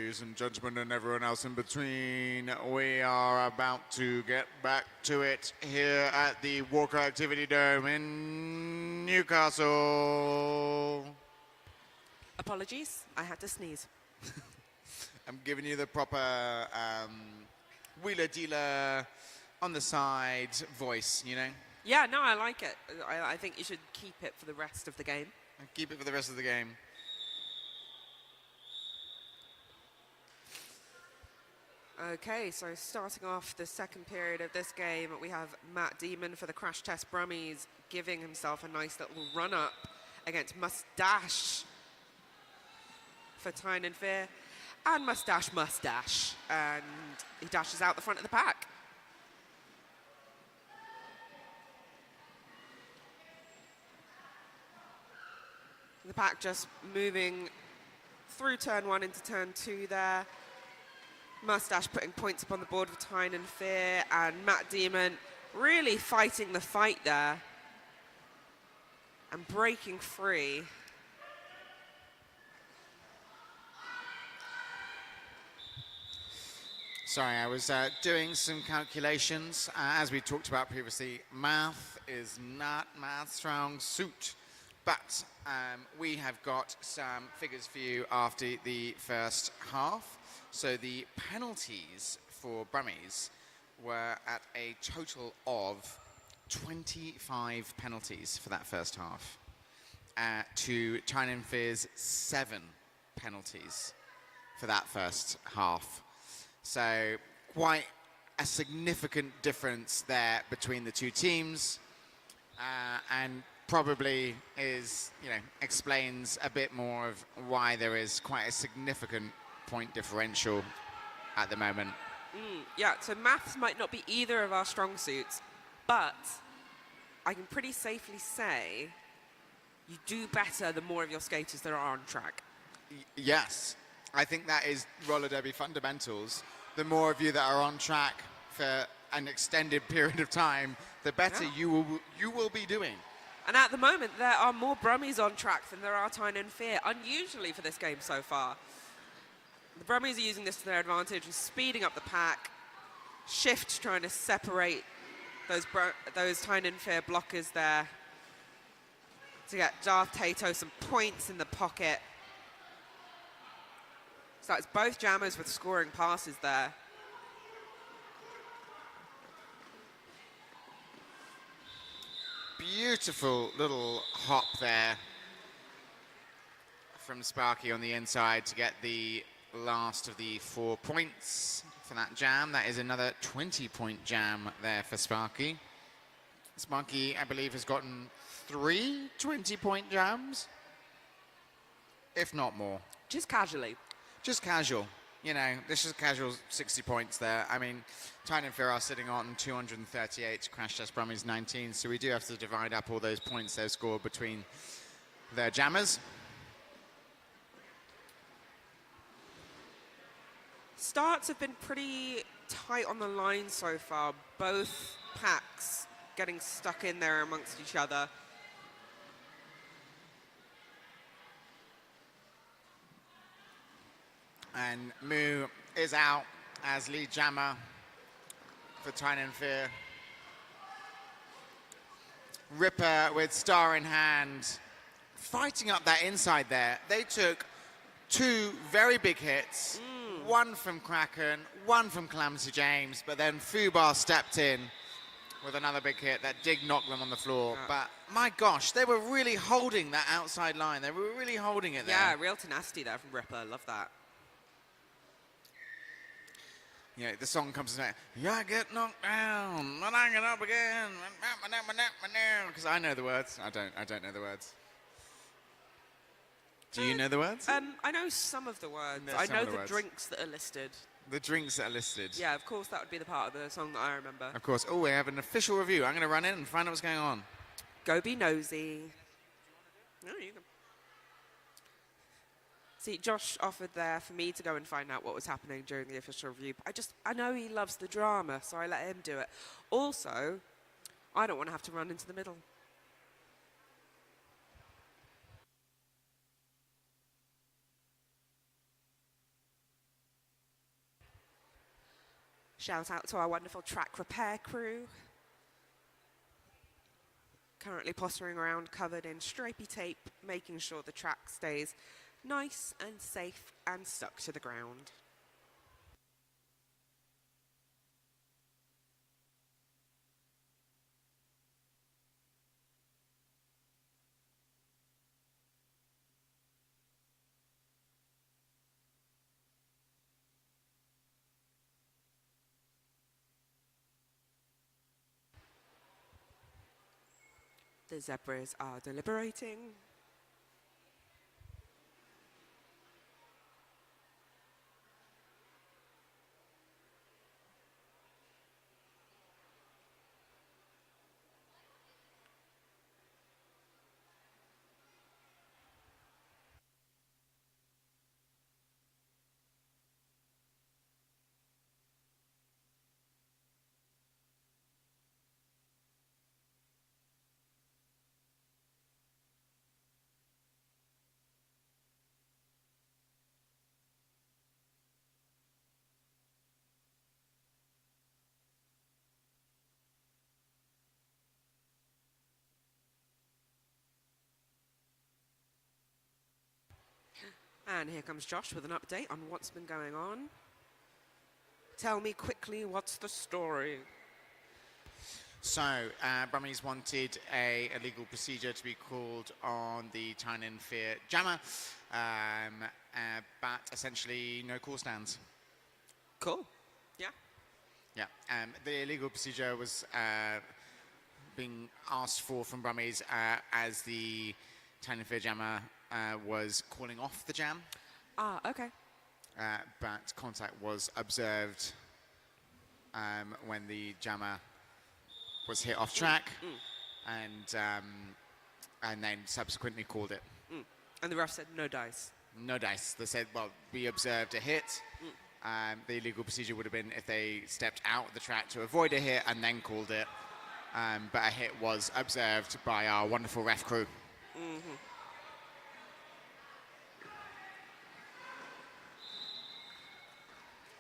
ladies and gentlemen, and everyone else in between. We are about to get back to it here at the Walker Activity Dome in Newcastle. Apologies, I had to sneeze. I'm giving you the proper wheeler dealer on the side voice, you know? Yeah, no, I like it. I think you should keep it for the rest of the game. Keep it for the rest of the game. Okay, so starting off the second period of this game, we have Matt Damon for the Crash Test Brummies giving himself a nice little run-up against Mustache for Tyne and Fear. And Mustache, and he dashes out the front of the pack. The pack just moving through turn 1 into turn 2 there. Mustache putting points up on the board for Tyne and Fear, and Matt Damon really fighting the fight there and breaking free. Sorry, I was doing some calculations. As we talked about previously, math is not my strong suit. But we have got some figures for you after the first half. So the penalties for Brummies were at a total of 25 penalties for that first half, to Tyne and Fear's 7 penalties for that first half. So quite a significant difference there between the two teams, and probably is, explains a bit more of why there is quite a significant point differential at the moment. Yeah, so maths might not be either of our strong suits, but I can pretty safely say you do better the more of your skaters that are on track. Yes, I think that is roller derby fundamentals. The more of you that are on track for an extended period of time, the better you will be doing. And at the moment, there are more Brummies on track than there are Tyne and Fear, unusually for this game so far. The Brummies are using this to their advantage and speeding up the pack. Shift trying to separate those Tyne and Fear blockers there to get Darth Tato some points in the pocket. So it's both jammers with scoring passes there. Beautiful little hop there from Sparky on the inside to get the last of the 4 points for that jam. That is another 20-point jam there for Sparky. Sparky, I believe, has gotten 3 20-point jams, if not more. Just casually. Just casual. This is casual 60 points there. I mean, Tyne and Fear are sitting on 238, Crash Test Brummies 19, so we do have to divide up all those points they've scored between their jammers. Starts have been pretty tight on the line so far. Both packs getting stuck in there amongst each other. And Moo is out as lead jammer for Tyne and Fear. Ripper with star in hand, fighting up that inside there. They took 2 very big hits, one from Kraken, one from Calamity James, but then Fubar stepped in with another big hit that did knock them on the floor. But my gosh, they were really holding that outside line. They were really holding it there. Yeah, real tenacity there from Ripper. Love that. The song comes in, I get knocked down, and I get up again, because I know the words. I don't know the words. Do you know the words? I know some of the words. No, I some know of the the words. drinks that are listed. The drinks that are listed. Yeah, of course, that would be the part of the song that I remember. Of course. Oh, we have an official review. I'm going to run in and find out what's going on. Go be nosy. No, you can. See, Josh offered there for me to go and find out what was happening during the official review. But I know he loves the drama, so I let him do it. Also, I don't want to have to run into the middle. Shout out to our wonderful track repair crew. Currently pottering around covered in stripy tape, making sure the track stays nice and safe and stuck to the ground. The zebras are deliberating. And here comes Josh with an update on what's been going on. Tell me quickly, what's the story? So, Brummies wanted a illegal procedure to be called on the Tyne jammer, but essentially no call stands. Cool. Yeah. Yeah, the illegal procedure was being asked for from Brummies as the Tyne jammer was calling off the jam. Ah, okay. But contact was observed when the jammer was hit off track, and then subsequently called it. And the ref said no dice. No dice. They said, well, we observed a hit. The illegal procedure would have been if they stepped out of the track to avoid a hit and then called it. But a hit was observed by our wonderful ref crew.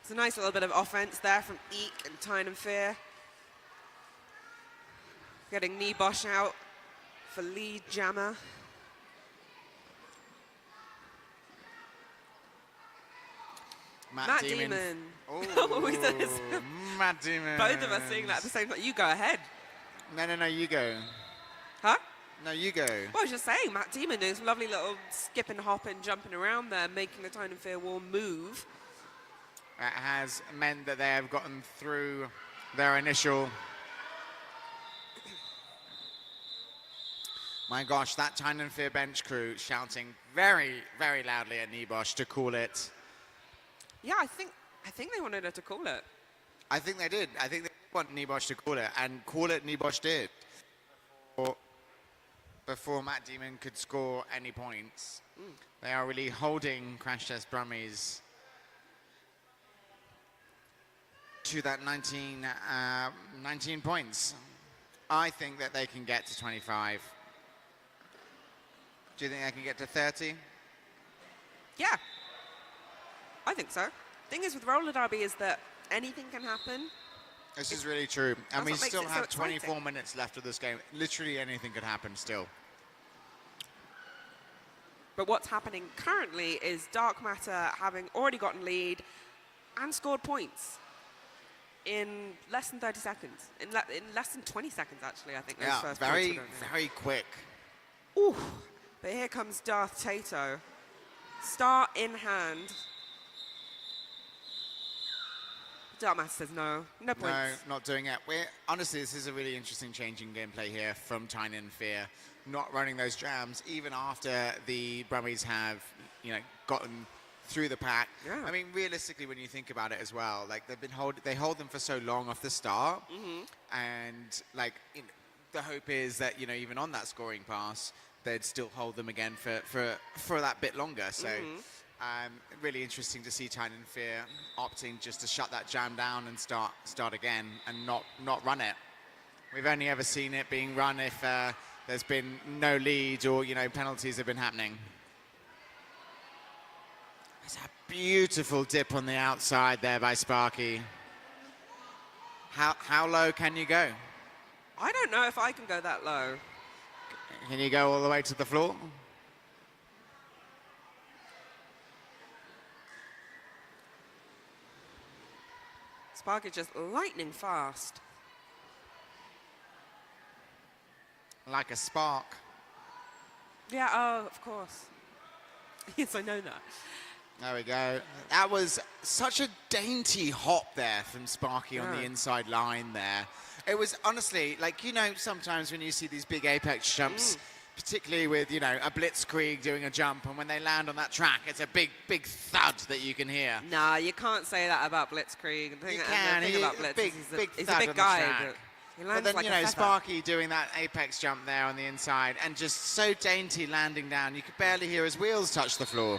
It's a nice little bit of offense there from Eek and Tyne and Fear. Getting Nibosh out for lead jammer. Matt Demon. Oh, Matt Demon. Both of us seeing that at the same time. You go ahead. No, you go. Huh? No, you go. Well, I was just saying, Matt Demon doing some lovely little skipping, hopping, jumping around there, making the Tyne and Fear wall move. It has meant that they have gotten through their initial... My gosh, that Tyne and Fear bench crew shouting very, very loudly at Nibosh to call it. Yeah, I think they wanted her to call it. I think they did. I think they want Nibosh to call it, and call it Nibosh did. Before Matt Demon could score any points. They are really holding Crash Test Brummies to that 19 points. I think that they can get to 25. Do you think they can get to 30? Yeah, I think so. Thing is with roller derby is that anything can happen. This is really true. And we still have so 24 minutes left of this game. Literally anything could happen still. But what's happening currently is Dark Matter having already gotten lead and scored points in less than 30 seconds. In less than 20 seconds, actually, I think. Those first very, very quick. Ooh. But here comes Darth Tato. Star in hand. Dark Matter says no. No points. No, not doing it. Honestly, this is a really interesting change in gameplay here from Tyne and Fear. Not running those jams, even after the Brummies have, gotten through the pack. Yeah. I mean, realistically, when you think about it as well, like they hold them for so long off the start, and the hope is that even on that scoring pass, they'd still hold them again for that bit longer. So, really interesting to see Tyne and Fear opting just to shut that jam down and start again and not run it. We've only ever seen it being run if there's been no lead or penalties have been happening. There's a beautiful dip on the outside there by Sparky. How low can you go? I don't know if I can go that low. Can you go all the way to the floor? Spark is just lightning fast. Like a spark. Yeah, oh, of course. Yes, I know that. There we go. That was such a dainty hop there from Sparky on the inside line there. It was honestly, like, you know, sometimes when you see these big apex jumps, particularly with, you know, a blitzkrieg doing a jump, and when they land on that track, it's a big, big thud that you can hear. Nah, you can't say that about Blitzkrieg. You can. The thing about Blitz is he's a big guy. He lands But then, like you a know, feather. Sparky doing that apex jump there on the inside, and just so dainty landing down, you could barely hear his wheels touch the floor.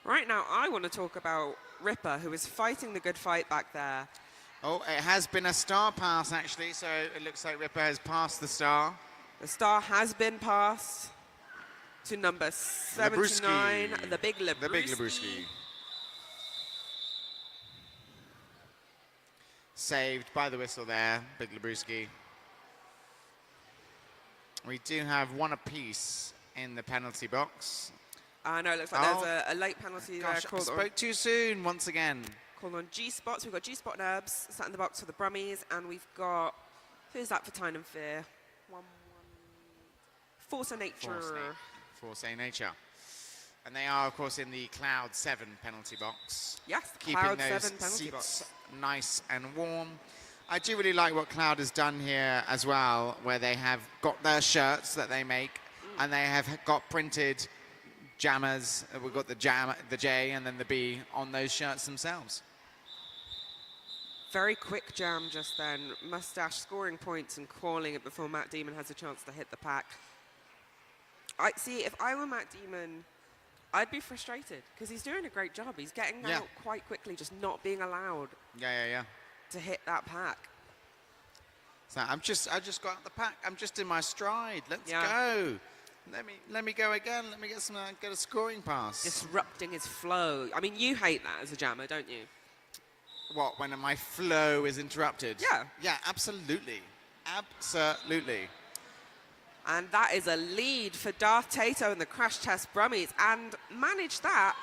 Right now, I want to talk about Ripper, who is fighting the good fight back there. Oh, it has been a star pass, actually, so it looks like Ripper has passed the star. The star has been passed to number 79, the Big Lebrewski. The Big Lebrewski. Saved by the whistle there, Big Lebrewski. We do have one apiece in the penalty box. I know, it looks like there's a late penalty Gosh, there I called on. spoke too soon once again. Called on G-Spots. We've got G-Spot and Herbs sat in the box for the Brummies, and we've got, who's that for Tyne and Fear? Force of Nature. Force A Nature. And they are, of course, in the Cloud 7 penalty box. Yes, keeping Cloud those 7 penalty seats box. nice and warm. I do really like what Cloud has done here as well, where they have got their shirts that they make, and they have got printed jammers. We've got the J and then the B on those shirts themselves. Very quick jam just then. Mustache scoring points and calling it before Matt Damon has a chance to hit the pack. I see, if I were Matt Damon, I'd be frustrated because he's doing a great job. He's getting out quite quickly, just not being allowed to hit that pack. So I just got out the pack. I'm just in my stride. Let's go. Let me go again. Let me get a scoring pass. Disrupting his flow. I mean, you hate that as a jammer, don't you? What, when my flow is interrupted? Yeah. Yeah, absolutely. Absolutely. And that is a lead for Darth Tato and the Crash Test Brummies, and managed that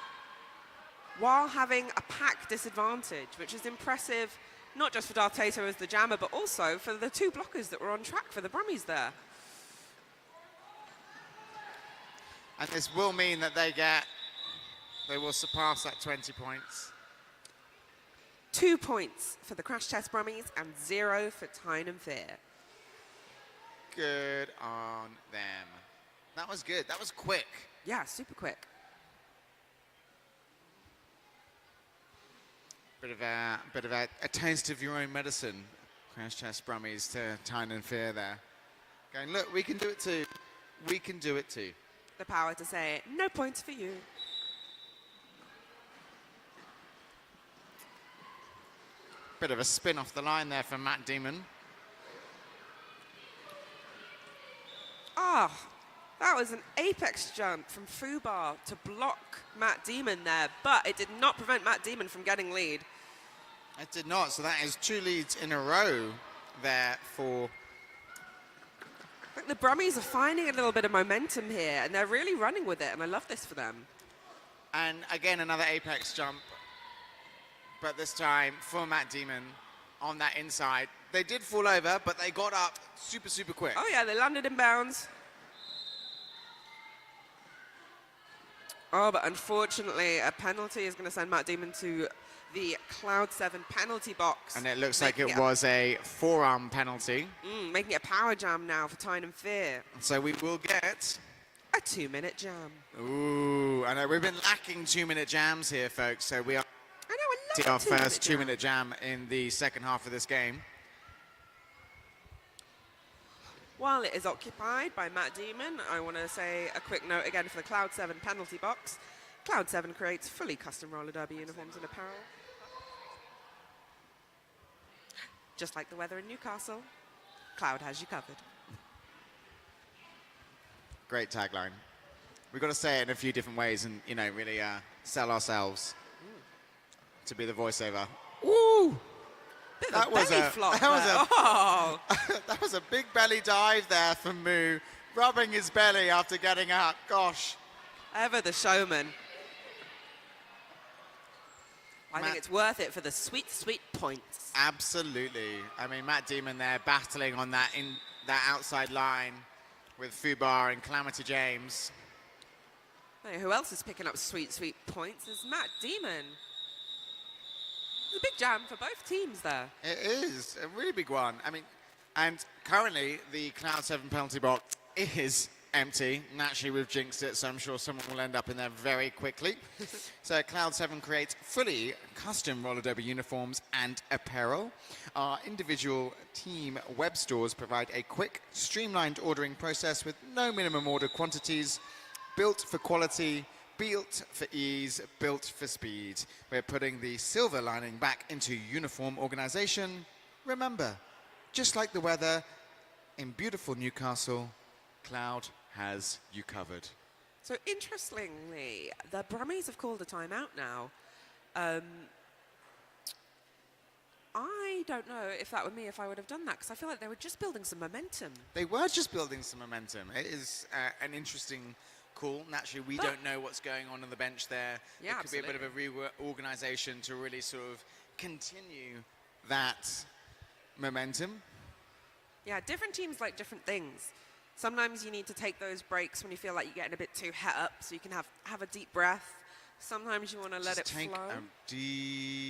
while having a pack disadvantage, which is impressive, not just for Darth Tato as the jammer, but also for the two blockers that were on track for the Brummies there. And this will mean that they will surpass that 20 points. 2 points for the Crash Test Brummies and 0 for Tyne and Fear. Good on them. That was good. That was quick. Yeah, super quick. Bit of a taste of your own medicine. Crash Test Brummies to Tyne and Fear there. Going, look, we can do it too. We can do it too. The power to say, no points for you. Bit of a spin off the line there from Matt Damon. Ah, that was an apex jump from Fubar to block Matt Damon there, but it did not prevent Matt Damon from getting lead. It did not, so that is 2 leads in a row there for... I think the Brummies are finding a little bit of momentum here, and they're really running with it, and I love this for them. And again, another apex jump, but this time for Matt Damon on that inside. They did fall over, but they got up super, super quick. Oh yeah, they landed in bounds. Oh, but unfortunately, a penalty is going to send Matt Damon to the Cloud 7 penalty box. And it looks like it was a forearm penalty. Making it a power jam now for Tyne and Fear. So we will get... a 2-minute jam. Ooh, I know we've been lacking 2-minute jams here, folks. So we are our first 2-minute jam in the second half of this game. While it is occupied by Matt Damon, I want to say a quick note again for the Cloud 7 penalty box. Cloud 7 creates fully custom roller derby uniforms and apparel. Just like the weather in Newcastle, Cloud has you covered. Great tagline. We've got to say it in a few different ways and, you know, really sell ourselves. to be the voiceover. Ooh! Bit of That a was belly a- flop that was there. a- Oh! That was a big belly dive there from Moo, rubbing his belly after getting up. Gosh. Ever the showman. I think Matt- it's worth it for the sweet, sweet points. Absolutely. I mean, Matt Damon there battling on that outside line with Fubar and Calamity James. Hey, who else is picking up sweet, sweet points is Matt Damon. It's a big jam for both teams there. It is a really big one. I mean, and currently the Cloud 7 penalty box is empty. Naturally, we've jinxed it, so I'm sure someone will end up in there very quickly. So Cloud 7 creates fully custom roller derby uniforms and apparel. Our individual team web stores provide a quick, streamlined ordering process with no minimum order quantities, built for quality, built for ease, built for speed. We're putting the silver lining back into uniform organization. Remember, just like the weather in beautiful Newcastle, Cloud has you covered. So interestingly, the Brummies have called a timeout now. I don't know if that were me, if I would have done that, because I feel like they were just building some momentum. They were just building some momentum. It is an interesting call. Naturally, we don't know what's going on the bench there. Yeah, it could be a bit of a reorganization to really sort of continue that momentum. Yeah, different teams like different things. Sometimes you need to take those breaks when you feel like you're getting a bit too het up, so you can have a deep breath. Sometimes you want to let it Take flow. a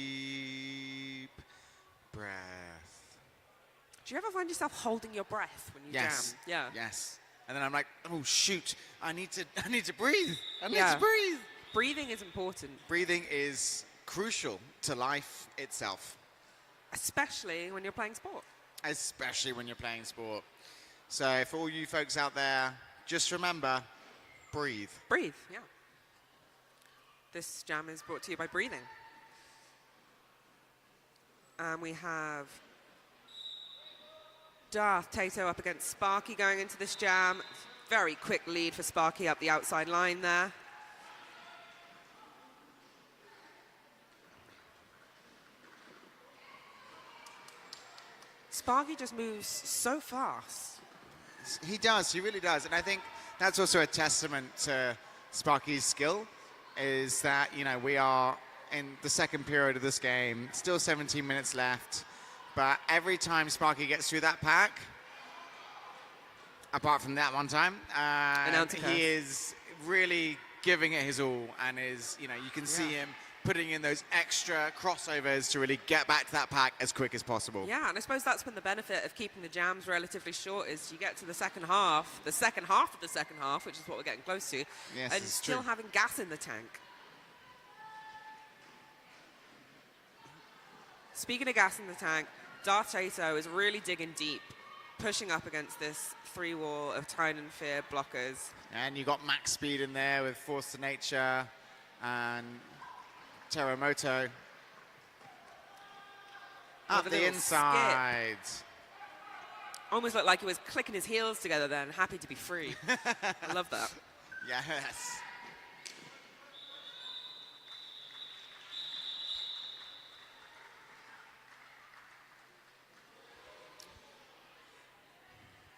deep breath. Do you ever find yourself holding your breath when you Yes. jam? Yeah. Yes. And then I'm like, oh shoot, I need to breathe. I need Yeah. to breathe. Breathing is important, Breathing is crucial to life itself, especially when you're playing sport. especially when you're playing sport. So for all you folks out there, just remember, breathe. Breathe, yeah. This jam is brought to you by breathing. And we have Darth Tato up against Sparky going into this jam. Very quick lead for Sparky up the outside line there. Sparky just moves so fast. He does, he really does. And I think that's also a testament to Sparky's skill, is that, you know, we are in the second period of this game, still 17 minutes left, but every time Sparky gets through that pack, apart from that one time, he is really giving it his all, and is, you know, you can see him putting in those extra crossovers to really get back to that pack as quick as possible. Yeah, and I suppose that's been the benefit of keeping the jams relatively short, is you get to the second half of the second half, which is what we're getting close to, Yes, and it's still true. having gas in the tank. Speaking of gas in the tank, Darth Tato is really digging deep, pushing up against this three wall of Tyne and Fear blockers. And you got max speed in there with Force to Nature and Teramoto. Up With a the little inside. Almost looked like he was clicking his heels together then, happy to be free. I love that. Yes.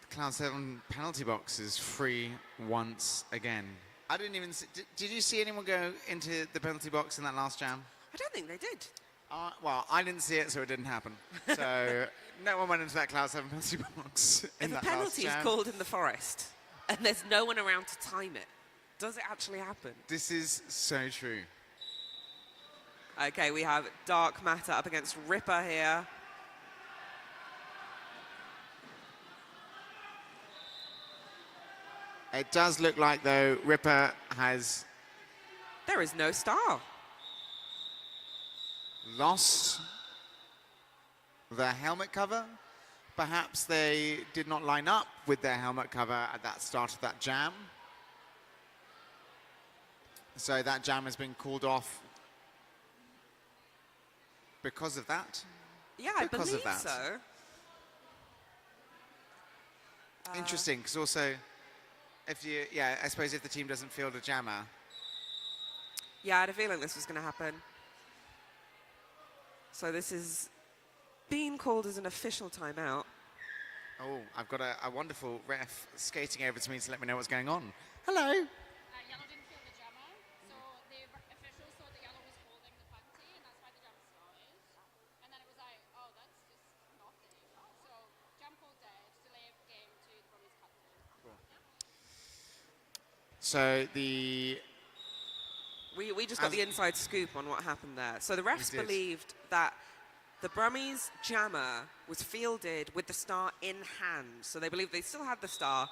The Cloud 7 penalty box is free once again. I didn't even see, did you see anyone go into the penalty box in that last jam? I don't think they did. Well, I didn't see it, so it didn't happen. So no one went into that Cloud 7 penalty box in If a that last penalty is jam. called in the forest and there's no one around to time it, does it actually happen? This is so true. Okay, we have Dark Matter up against Ripper here. It does look like, though, Ripper has There is no star. lost their helmet cover. Perhaps they did not line up with their helmet cover at that start of that jam. So that jam has been called off because of that. Yeah, I Because of believe that. so. Interesting, because also, if you, I suppose if the team doesn't field a jammer, Yeah, I had a feeling this was going to happen. So this is being called as an official timeout. Oh, I've got a wonderful ref skating over to me to let me know what's going on. Hello. Yellow didn't feel the jammer, so the officials thought the yellow was holding the penalty, and that's why the jam started. And then it was like, oh, that's just nothing. So jam called dead, delay of game to the Brummies captain. So the We just got the inside scoop on what happened there. So the refs We did. believed that the Brummies jammer was fielded with the star in hand. So they believed they still had the star,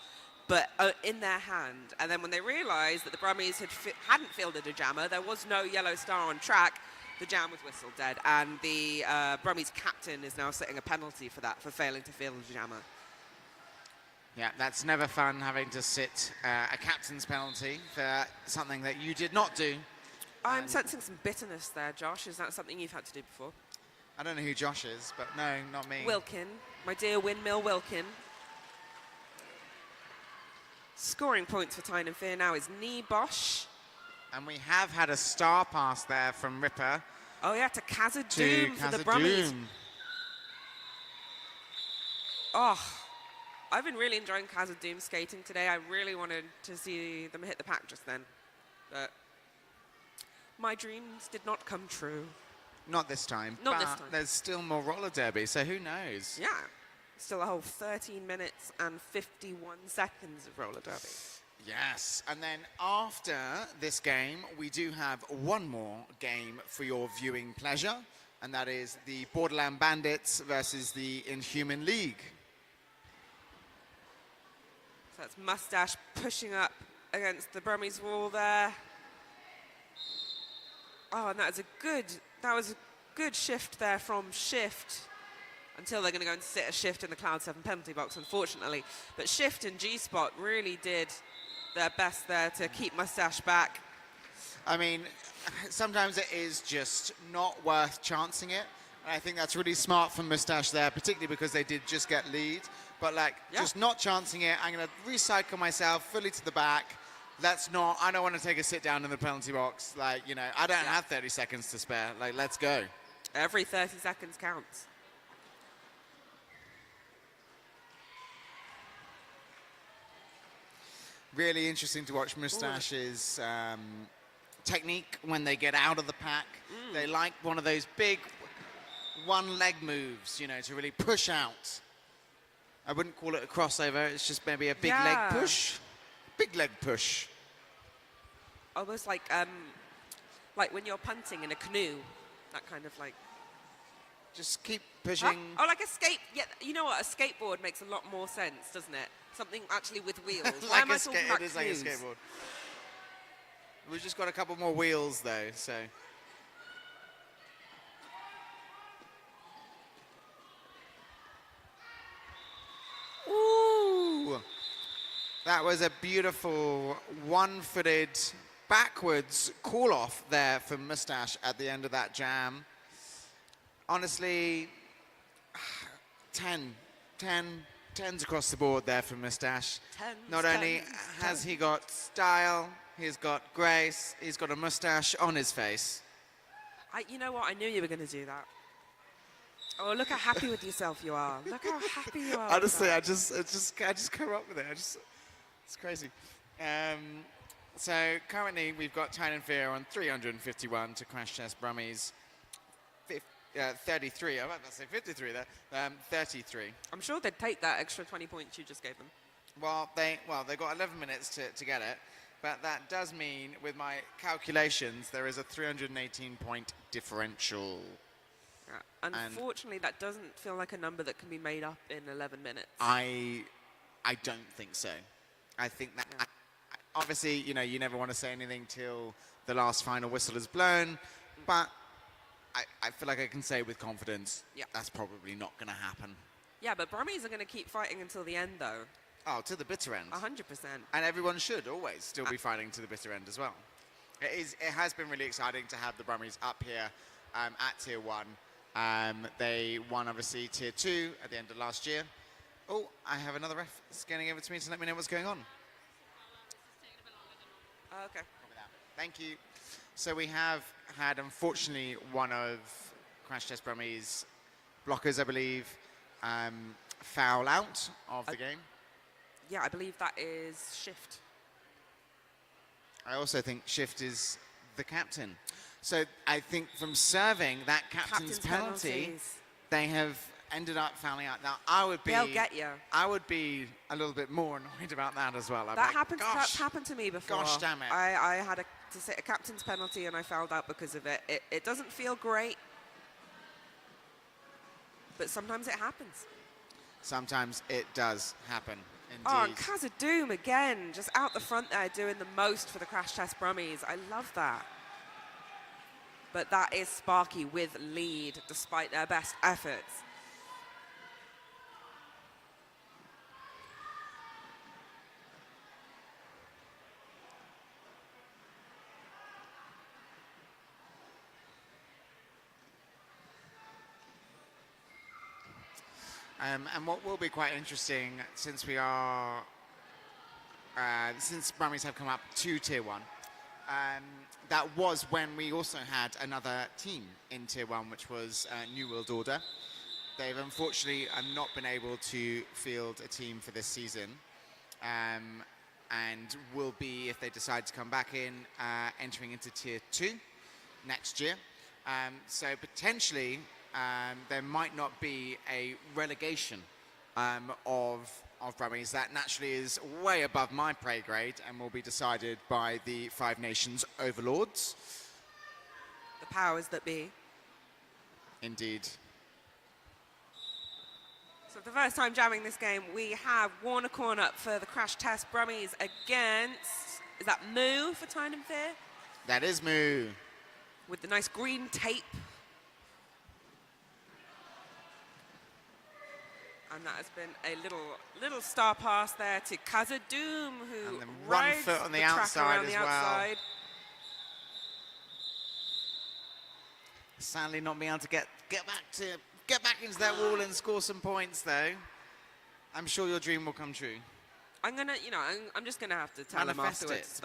but in their hand. And then when they realised that the Brummies hadn't fielded a jammer, there was no yellow star on track, the jam was whistled dead. And the Brummies captain is now setting a penalty for that, for failing to field a jammer. Yeah, that's never fun, having to sit a captain's penalty for something that you did not do. I'm sensing some bitterness there, Josh. Is that something you've had to do before? I don't know who Josh is, but no, not me. Wilkin, my dear Windmill Wilkin. Scoring points for Tyne and Fear now is Bosch. And we have had a star pass there from Ripper Oh yeah, to Kazadoom to for the Brummies. Kazadoom. Oh, I've been really enjoying Kazadoom skating today. I really wanted to see them hit the pack just then. But my dreams did not come true. Not this time. Not but this time. There's still more roller derby, so who knows? Yeah, still a whole 13 minutes and 51 seconds of roller derby. Yes, and then after this game, we do have one more game for your viewing pleasure, and that is the Borderland Bandits versus the Inhuman League. So that's Mustache pushing up against the Brummies wall there. Oh, and that was a good shift there from Shift until they're going to go and sit a Shift in the Cloud 7 penalty box, unfortunately. But Shift and G-Spot really did their best there to keep Mustache back. I mean, sometimes it is just not worth chancing it. And I think that's really smart from Moustache there, particularly because they did just get lead. But just not chancing it. I'm going to recycle myself fully to the back. I don't want to take a sit down in the penalty box. I don't have 30 seconds to spare. Let's go. Every 30 seconds counts. Really interesting to watch Moustache's technique when they get out of the pack. They like one of those big one-leg moves, to really push out. I wouldn't call it a crossover. It's just maybe a big leg push. Big leg push. Almost like when you're punting in a canoe, that kind of Just keep pushing. Huh? Oh, like a skate. Yeah, you know what? A skateboard makes a lot more sense, doesn't it? Something actually with wheels. Why am I talking about it is like a canoes? skateboard. We've just got a couple more wheels though, so. Ooh! That was a beautiful one-footed backwards call-off there from Moustache at the end of that jam. Honestly, 10s across the board there from Moustache. Not only has he got style, he's got grace, he's got a moustache on his face. You know what? I knew you were going to do that. Oh, look how happy with yourself you are. Look how happy you are. Honestly, I just come up with it. It's crazy. So currently we've got Tyne and Fear on 351 to Crash Test Brummies 33. I was about to say 53 there. 33. I'm sure they'd take that extra 20 points you just gave them. Well, they got 11 minutes to get it, but that does mean, with my calculations, there is a 318-point differential. Yeah. Unfortunately, that doesn't feel like a number that can be made up in 11 minutes. I don't think so. I think that obviously, you never want to say anything till the last final whistle is blown, but I feel like I can say with confidence, that's probably not going to happen. Yeah, but Brummies are going to keep fighting until the end, though. Oh, to the bitter end. 100%. And everyone should always still be fighting to the bitter end as well. It has been really exciting to have the Brummies up here at Tier 1. They won, obviously, Tier 2 at the end of last year. Oh, I have another ref scanning over to me to let me know what's going on. Okay. Thank you. So we have had, unfortunately, one of Crash Test Brummies blockers, I believe, foul out of the game. Yeah, I believe that is Shift. I also think Shift is the captain. So I think from serving that captain's penalty, penalties. they have ended up fouling out. Now I would be, They'll get you. I would be a little bit more annoyed about that as well. That's happened to me before. Gosh damn it. I had to sit a captain's penalty and I fouled out because of it. It doesn't feel great, but sometimes it happens. Sometimes it does happen, indeed. Oh, and Khazad-dûm again, just out the front there doing the most for the Crash Test Brummies. I love that. But that is Sparky with lead, despite their best efforts. And what will be quite interesting, since we are, since Brummies have come up to Tier 1, that was when we also had another team in Tier 1, which was New World Order. They've unfortunately not been able to field a team for this season, and will be, if they decide to come back in, entering into Tier 2 next year. So potentially, there might not be a relegation of Brummies. That naturally is way above my pay grade and will be decided by the Five Nations overlords. The powers that be. Indeed. So for the first time jamming this game, we have Warner Corn up for the Crash Test Brummies against, is that Moo for Tyne and Fear? That is Moo. With the nice green tape. And that has been a little star pass there to Khazad-dûm, who And then run rides foot on the track outside around as the well. outside. Sadly not being able to get back into that wall and score some points though. I'm sure your dream will come true. I'm gonna, I'm just gonna have to tell him Manifest it. afterwards.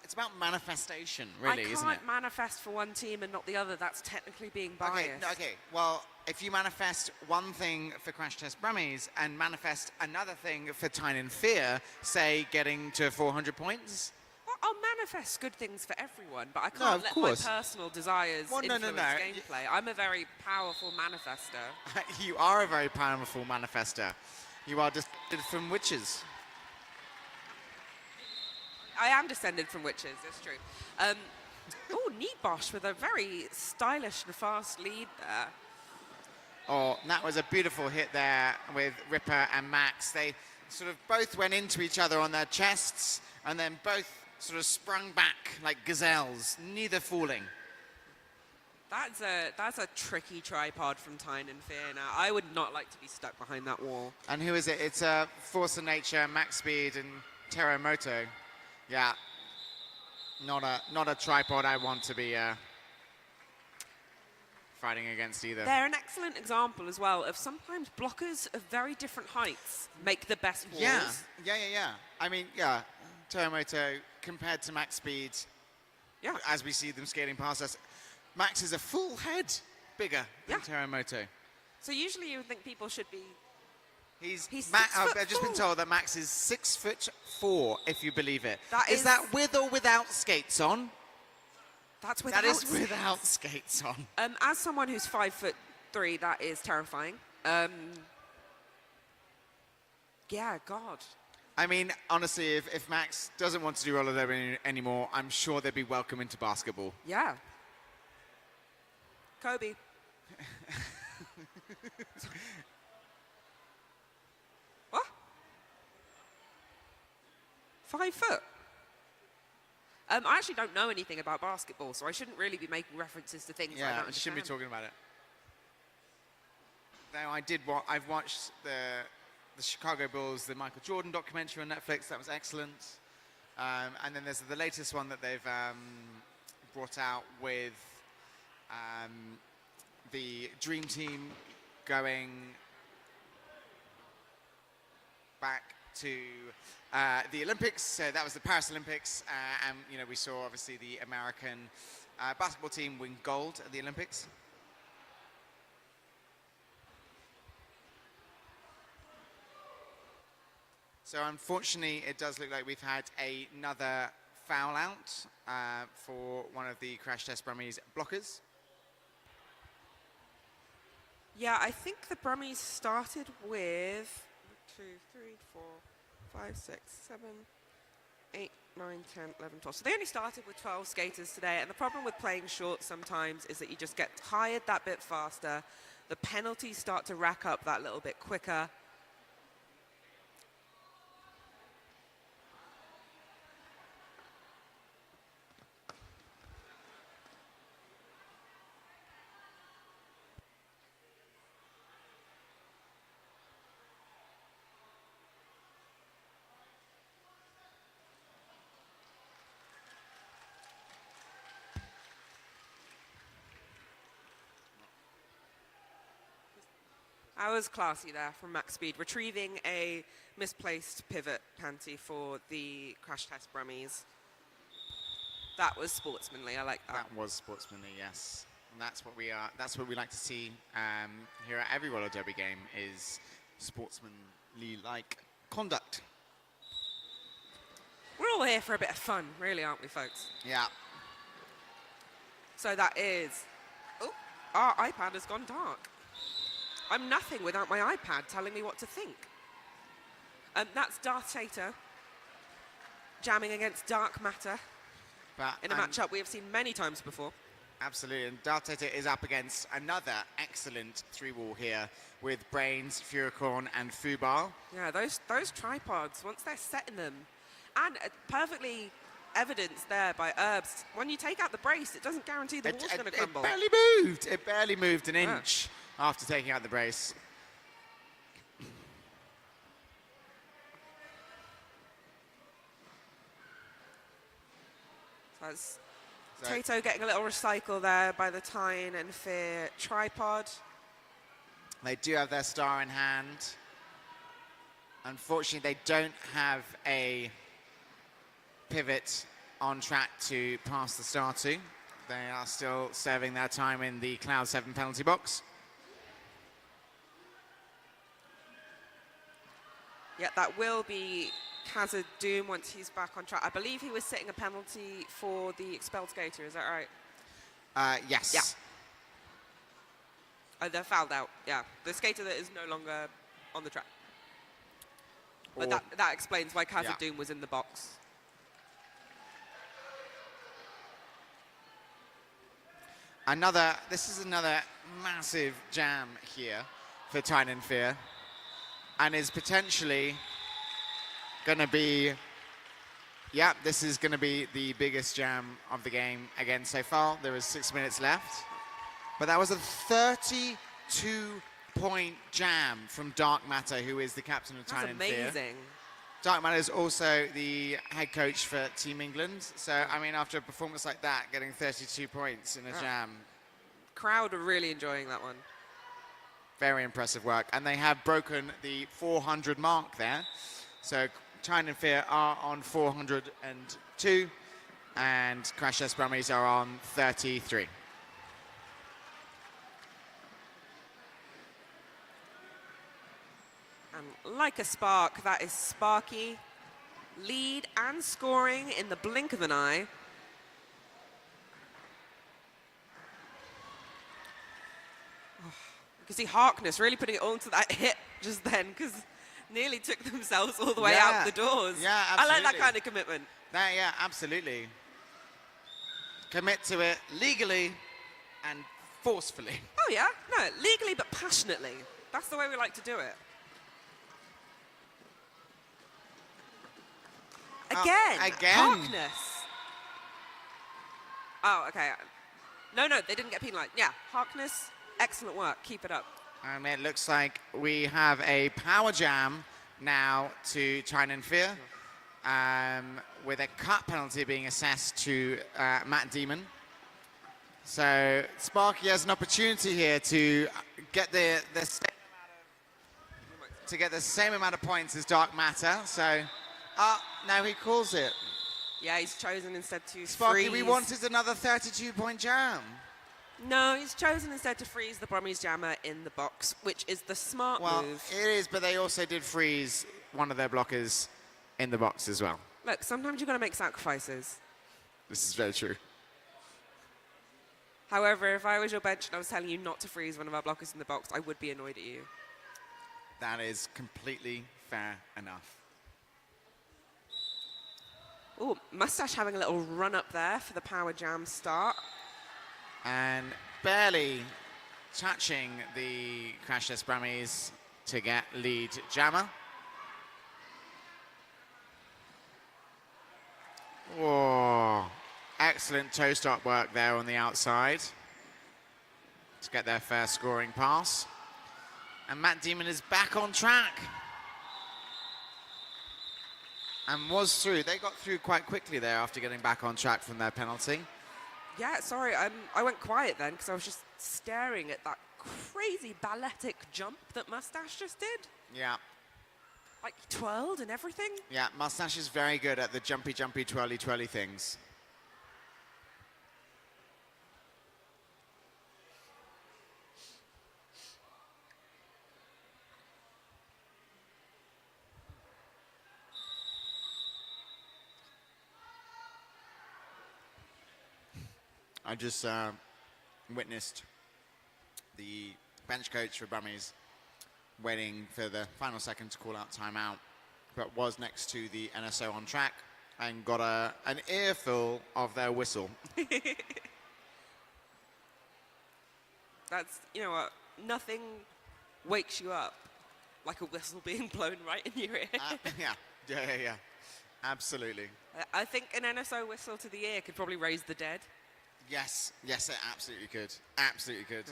It's about manifestation, really, isn't it? I can't manifest for one team and not the other. That's technically being biased. Okay, okay. Well, if you manifest one thing for Crash Test Brummies and manifest another thing for Tyne and Fear, say getting to 400 points. Well, I'll manifest good things for everyone, but I No, can't of let course. my personal desires Well, no, influence no. gameplay. I'm a very powerful manifester. You are a very powerful manifester. You are descended from witches. I am descended from witches, it's true. Oh, Nibosh with a very stylish and fast lead there. Oh, that was a beautiful hit there with Ripper and Max. They sort of both went into each other on their chests and then both sort of sprung back like gazelles, neither falling. That's a tricky tripod from Tyne and Fear now. I would not like to be stuck behind that wall. And who is it? It's Force of Nature, Max Speed, and Terremoto. Yeah, not a tripod I want to be fighting against either. They're an excellent example as well of sometimes blockers of very different heights make the best walls. Yeah. I mean, yeah, Terremoto compared to Max Speed, Yeah. as we see them skating past us, Max is a full head bigger than Terremoto. So usually you would think people should be. He's I've just been told that Max is 6'4", if you believe it. Is Is that with or without skates on? That's without. That is without skates on. As someone who's 5'3", that is terrifying. Yeah, God. I mean, honestly, if Max doesn't want to do roller derby anymore, I'm sure they'd be welcome into basketball. Yeah. Kobe. What? 5 foot? I actually don't know anything about basketball, so I shouldn't really be making references to things I don't Yeah, understand. shouldn't be talking about it. Though I've watched the Chicago Bulls, the Michael Jordan documentary on Netflix. That was excellent. And then there's the latest one that they've brought out with the Dream Team going back to the Olympics. So that was the Paris Olympics, and we saw obviously the American basketball team win gold at the Olympics. So unfortunately, it does look like we've had another foul out for one of the Crash Test Brummies blockers. Yeah, I think the Brummies started with 2, 3, 4, 5, 6, 7, 8, 9, 10, 11, 12. So they only started with 12 skaters today, and the problem with playing short sometimes is that you just get tired that bit faster. The penalties start to rack up that little bit quicker. I was classy there from Max Speed, retrieving a misplaced pivot panty for the Crash Test Brummies. That was sportsmanly. I like that. That was sportsmanly, yes. And that's what we are. That's what we like to see here at every roller derby game is sportsmanly-like conduct. We're all here for a bit of fun, really, aren't we, folks? Yeah. So that is... Oh, our iPad has gone dark. I'm nothing without my iPad telling me what to think. That's Darth Tater jamming against Dark Matter But in a matchup we have seen many times before. absolutely, and Darth Tater is up against another excellent three-wall here with Brains, Furicorn, and Fubar. Yeah, those tripods, once they're setting them, and perfectly evidenced there by Herbs, when you take out the brace, it doesn't guarantee the wall's going to crumble. It barely moved. It barely moved an inch after taking out the brace. So that's Tato getting a little recycle there by the Tyne and Fear tripod. They do have their star in hand. Unfortunately, they don't have a pivot on track to pass the star to. They are still serving their time in the Cloud 7 penalty box. Yeah, that will be Hazard Doom once he's back on track. I believe he was sitting a penalty for the expelled skater, is that right? Yes. Yeah. Oh, they're fouled out, yeah. The skater that is no longer on the track. But that explains why Hazard Doom was in the box. This is another massive jam here for Tyne and Fear, and is potentially going to be, this is going to be the biggest jam of the game again so far. There is 6 minutes left, but that was a 32-point jam from Dark Matter, who is the captain of Tyne and Fear. That's amazing. Dark Matter is also the head coach for Team England. So, I mean, after a performance like that, getting 32 points in a jam. Crowd are really enjoying that one. Very impressive work. And they have broken the 400 mark there. So, Tyne and Fear are on 402, and Crash Test Brummies are on 33. And like a spark, that is Sparky. Lead and scoring in the blink of an eye. Oh, you can see Harkness really putting it all into that hit just then, because nearly took themselves all the way out the doors. Yeah, absolutely. I like that kind of commitment. Yeah, absolutely. Commit to it legally and forcefully. Oh yeah, no, legally but passionately. That's the way we like to do it. Again. Harkness. Oh, okay. No, they didn't get penalised. Yeah, Harkness, excellent work. Keep it up. And it looks like we have a power jam now to Tyne and Fear, with a cut penalty being assessed to Matt Demon. So Sparky has an opportunity here to get the same amount of points as Dark Matter. So, now he calls it. Yeah, he's chosen instead to Sparky, freeze. we wanted another 32-point jam. No, he's chosen instead to freeze the Brummies jammer in the box, which is the smart move. Well, it is, but they also did freeze one of their blockers in the box as well. Look, sometimes you've got to make sacrifices. This is very true. However, if I was your bench and I was telling you not to freeze one of our blockers in the box, I would be annoyed at you. That is completely fair enough. Oh, Mustache having a little run up there for the power jam start. And barely touching the Crash Test Brummies to get lead jammer. Oh, excellent toe stop work there on the outside to get their first scoring pass. And Matt Demon is back on track. And was through. They got through quite quickly there after getting back on track from their penalty. Yeah, sorry, I went quiet then because I was just staring at that crazy balletic jump that Mustache just did. Yeah. Like, he twirled and everything. Yeah, Mustache is very good at the jumpy, jumpy, twirly, twirly things. I just witnessed the bench coach for Brummies waiting for the final second to call out timeout, but was next to the NSO on track and got an earful of their whistle. That's, you know what, nothing wakes you up like a whistle being blown right in your ear. Yeah. Absolutely. I think an NSO whistle to the ear could probably raise the dead. Yes, it absolutely could. Absolutely could.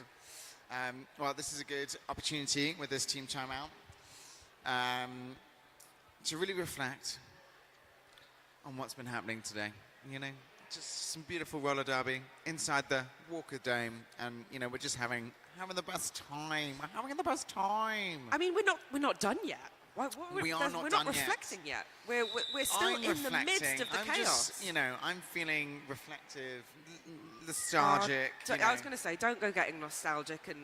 Well, this is a good opportunity with this team timeout to really reflect on what's been happening today. You know, just some beautiful roller derby inside the Walker Dome, and you know, we're just having the best time. We're having the best time. I mean, we're not done yet. We are not we're done not reflecting yet. We're still I'm in the midst of the I'm chaos. just, you know, I'm feeling reflective, nostalgic. So, you know. I was going to say, don't go getting nostalgic and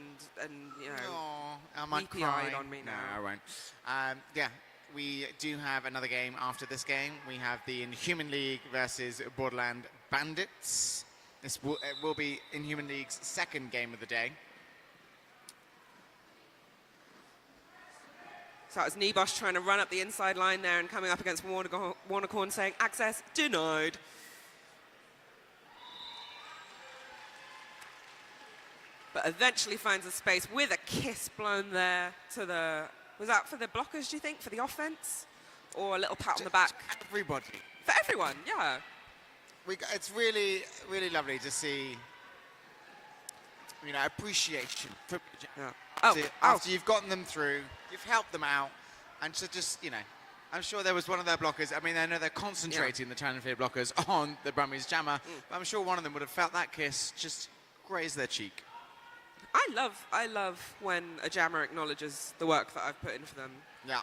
you know, Oh, I might weepy-eyed cry. on me now. No, I won't. Yeah, we do have another game after this game. We have the Inhuman League versus Borderland Bandits. This will be Inhuman League's second game of the day. So it was Nebosh trying to run up the inside line there and coming up against Warnicorn saying, access denied. But eventually finds a space with a kiss blown there to the... Was that for the blockers, do you think, for the offense? Or a little pat on the back? Everybody. For everyone, yeah. It's really, really lovely to see, you know, appreciation. Yeah. After you've gotten them through, you've helped them out, and to just, you know, I'm sure there was one of their blockers. I mean, I know they're concentrating the Tyne blockers on the Brummies jammer, but I'm sure one of them would have felt that kiss just graze their cheek. I love when a jammer acknowledges the work that I've put in for them. Yeah.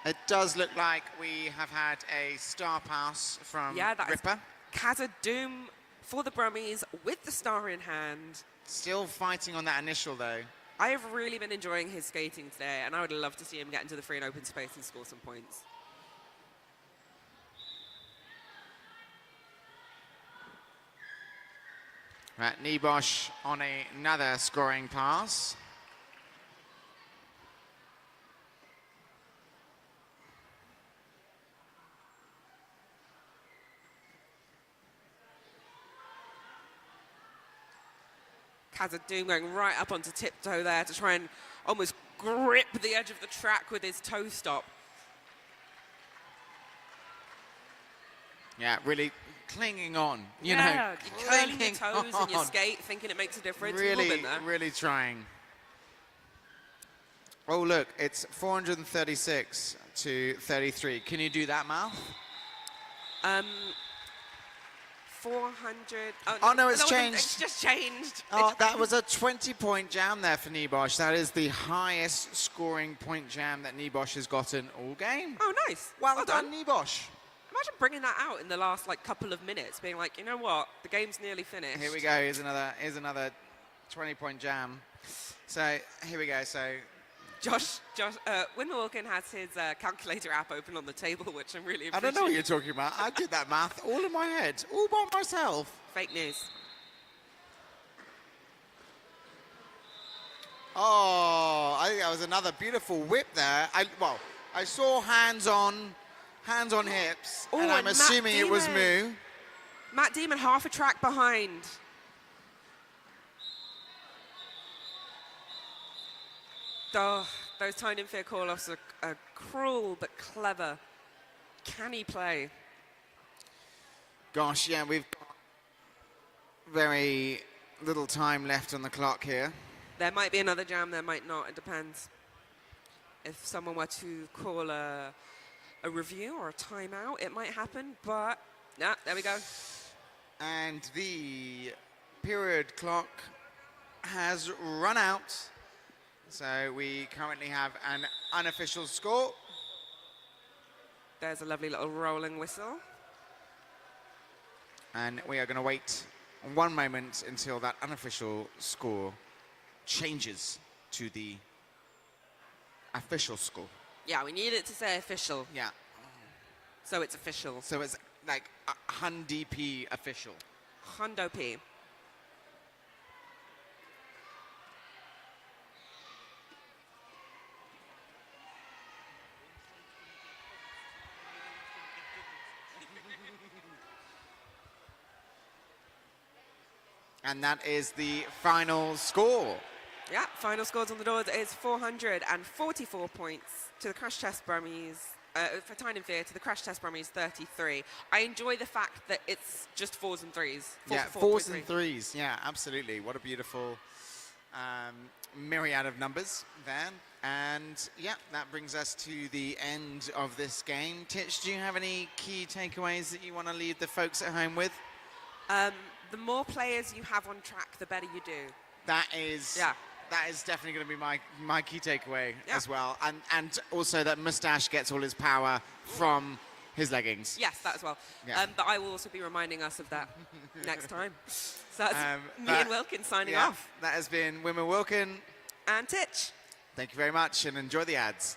It does look like we have had a star pass from Ripper. Khazad Doom for the Brummies with the star in hand. Still fighting on that initial, though. I have really been enjoying his skating today, and I would love to see him get into the free and open space and score some points. Right, Nebosh on another scoring pass. Khazad Doom going right up onto tiptoe there to try and almost grip the edge of the track with his toe stop. Yeah, really clinging on, you know. You're curling your toes in your skate, thinking it makes a difference. Really, really trying. Oh, look, it's 436 to 33. Can you do that math? 400. Oh, no, it's changed. It's just changed. Oh, that was a 20-point jam there for Nebosh. That is the highest scoring point jam that Nebosh has gotten all game. Oh, nice. Well done, Nebosh. Imagine bringing that out in the last couple of minutes, being like, you know what, the game's nearly finished. Here we go. Here's another 20-point jam. So here we go. So Windmill Wilkin has his calculator app open on the table, which I'm really I appreciating. don't know what you're talking about. I did that math all in my head, all by myself. Fake news. Oh, I think that was another beautiful whip there. I saw hands on hips, Oh, and I'm and Matt assuming it was Damon. Moo. Matt Damon half a track behind. Oh, those Tyne and Fear call-offs are cruel but clever. Canny play. Gosh, yeah, we've got very little time left on the clock here. There might be another jam, there might not, it depends. If someone were to call a review or a timeout, it might happen, but nah, there we go. And the period clock has run out. So we currently have an unofficial score. There's a lovely little rolling whistle. And we are going to wait 1 moment until that unofficial score changes to the official score. Yeah, we need it to say official, Yeah. so it's official. So it's like a Hundi P official. Hondo P. And that is the final score. Yeah, final scores on the doors is 444 points to the Crash Test Brummies, for Tyne and Fear, to the Crash Test Brummies 33. I enjoy the fact that it's just 4s and 3s. Yeah, 4s and 3s. Yeah, absolutely. What a beautiful myriad of numbers there. And yeah, that brings us to the end of this game. Titch, do you have any key takeaways that you want to leave the folks at home with? The more players you have on track, the better you do. That is definitely going to be my key takeaway as well. And also that Moustache gets all his power from his leggings. Yes, that as well. Yeah. But I will also be reminding us of that next time. So that's me and Wilkin signing off. That has been Wimmer Wilkin. And Titch. Thank you very much and enjoy the ads.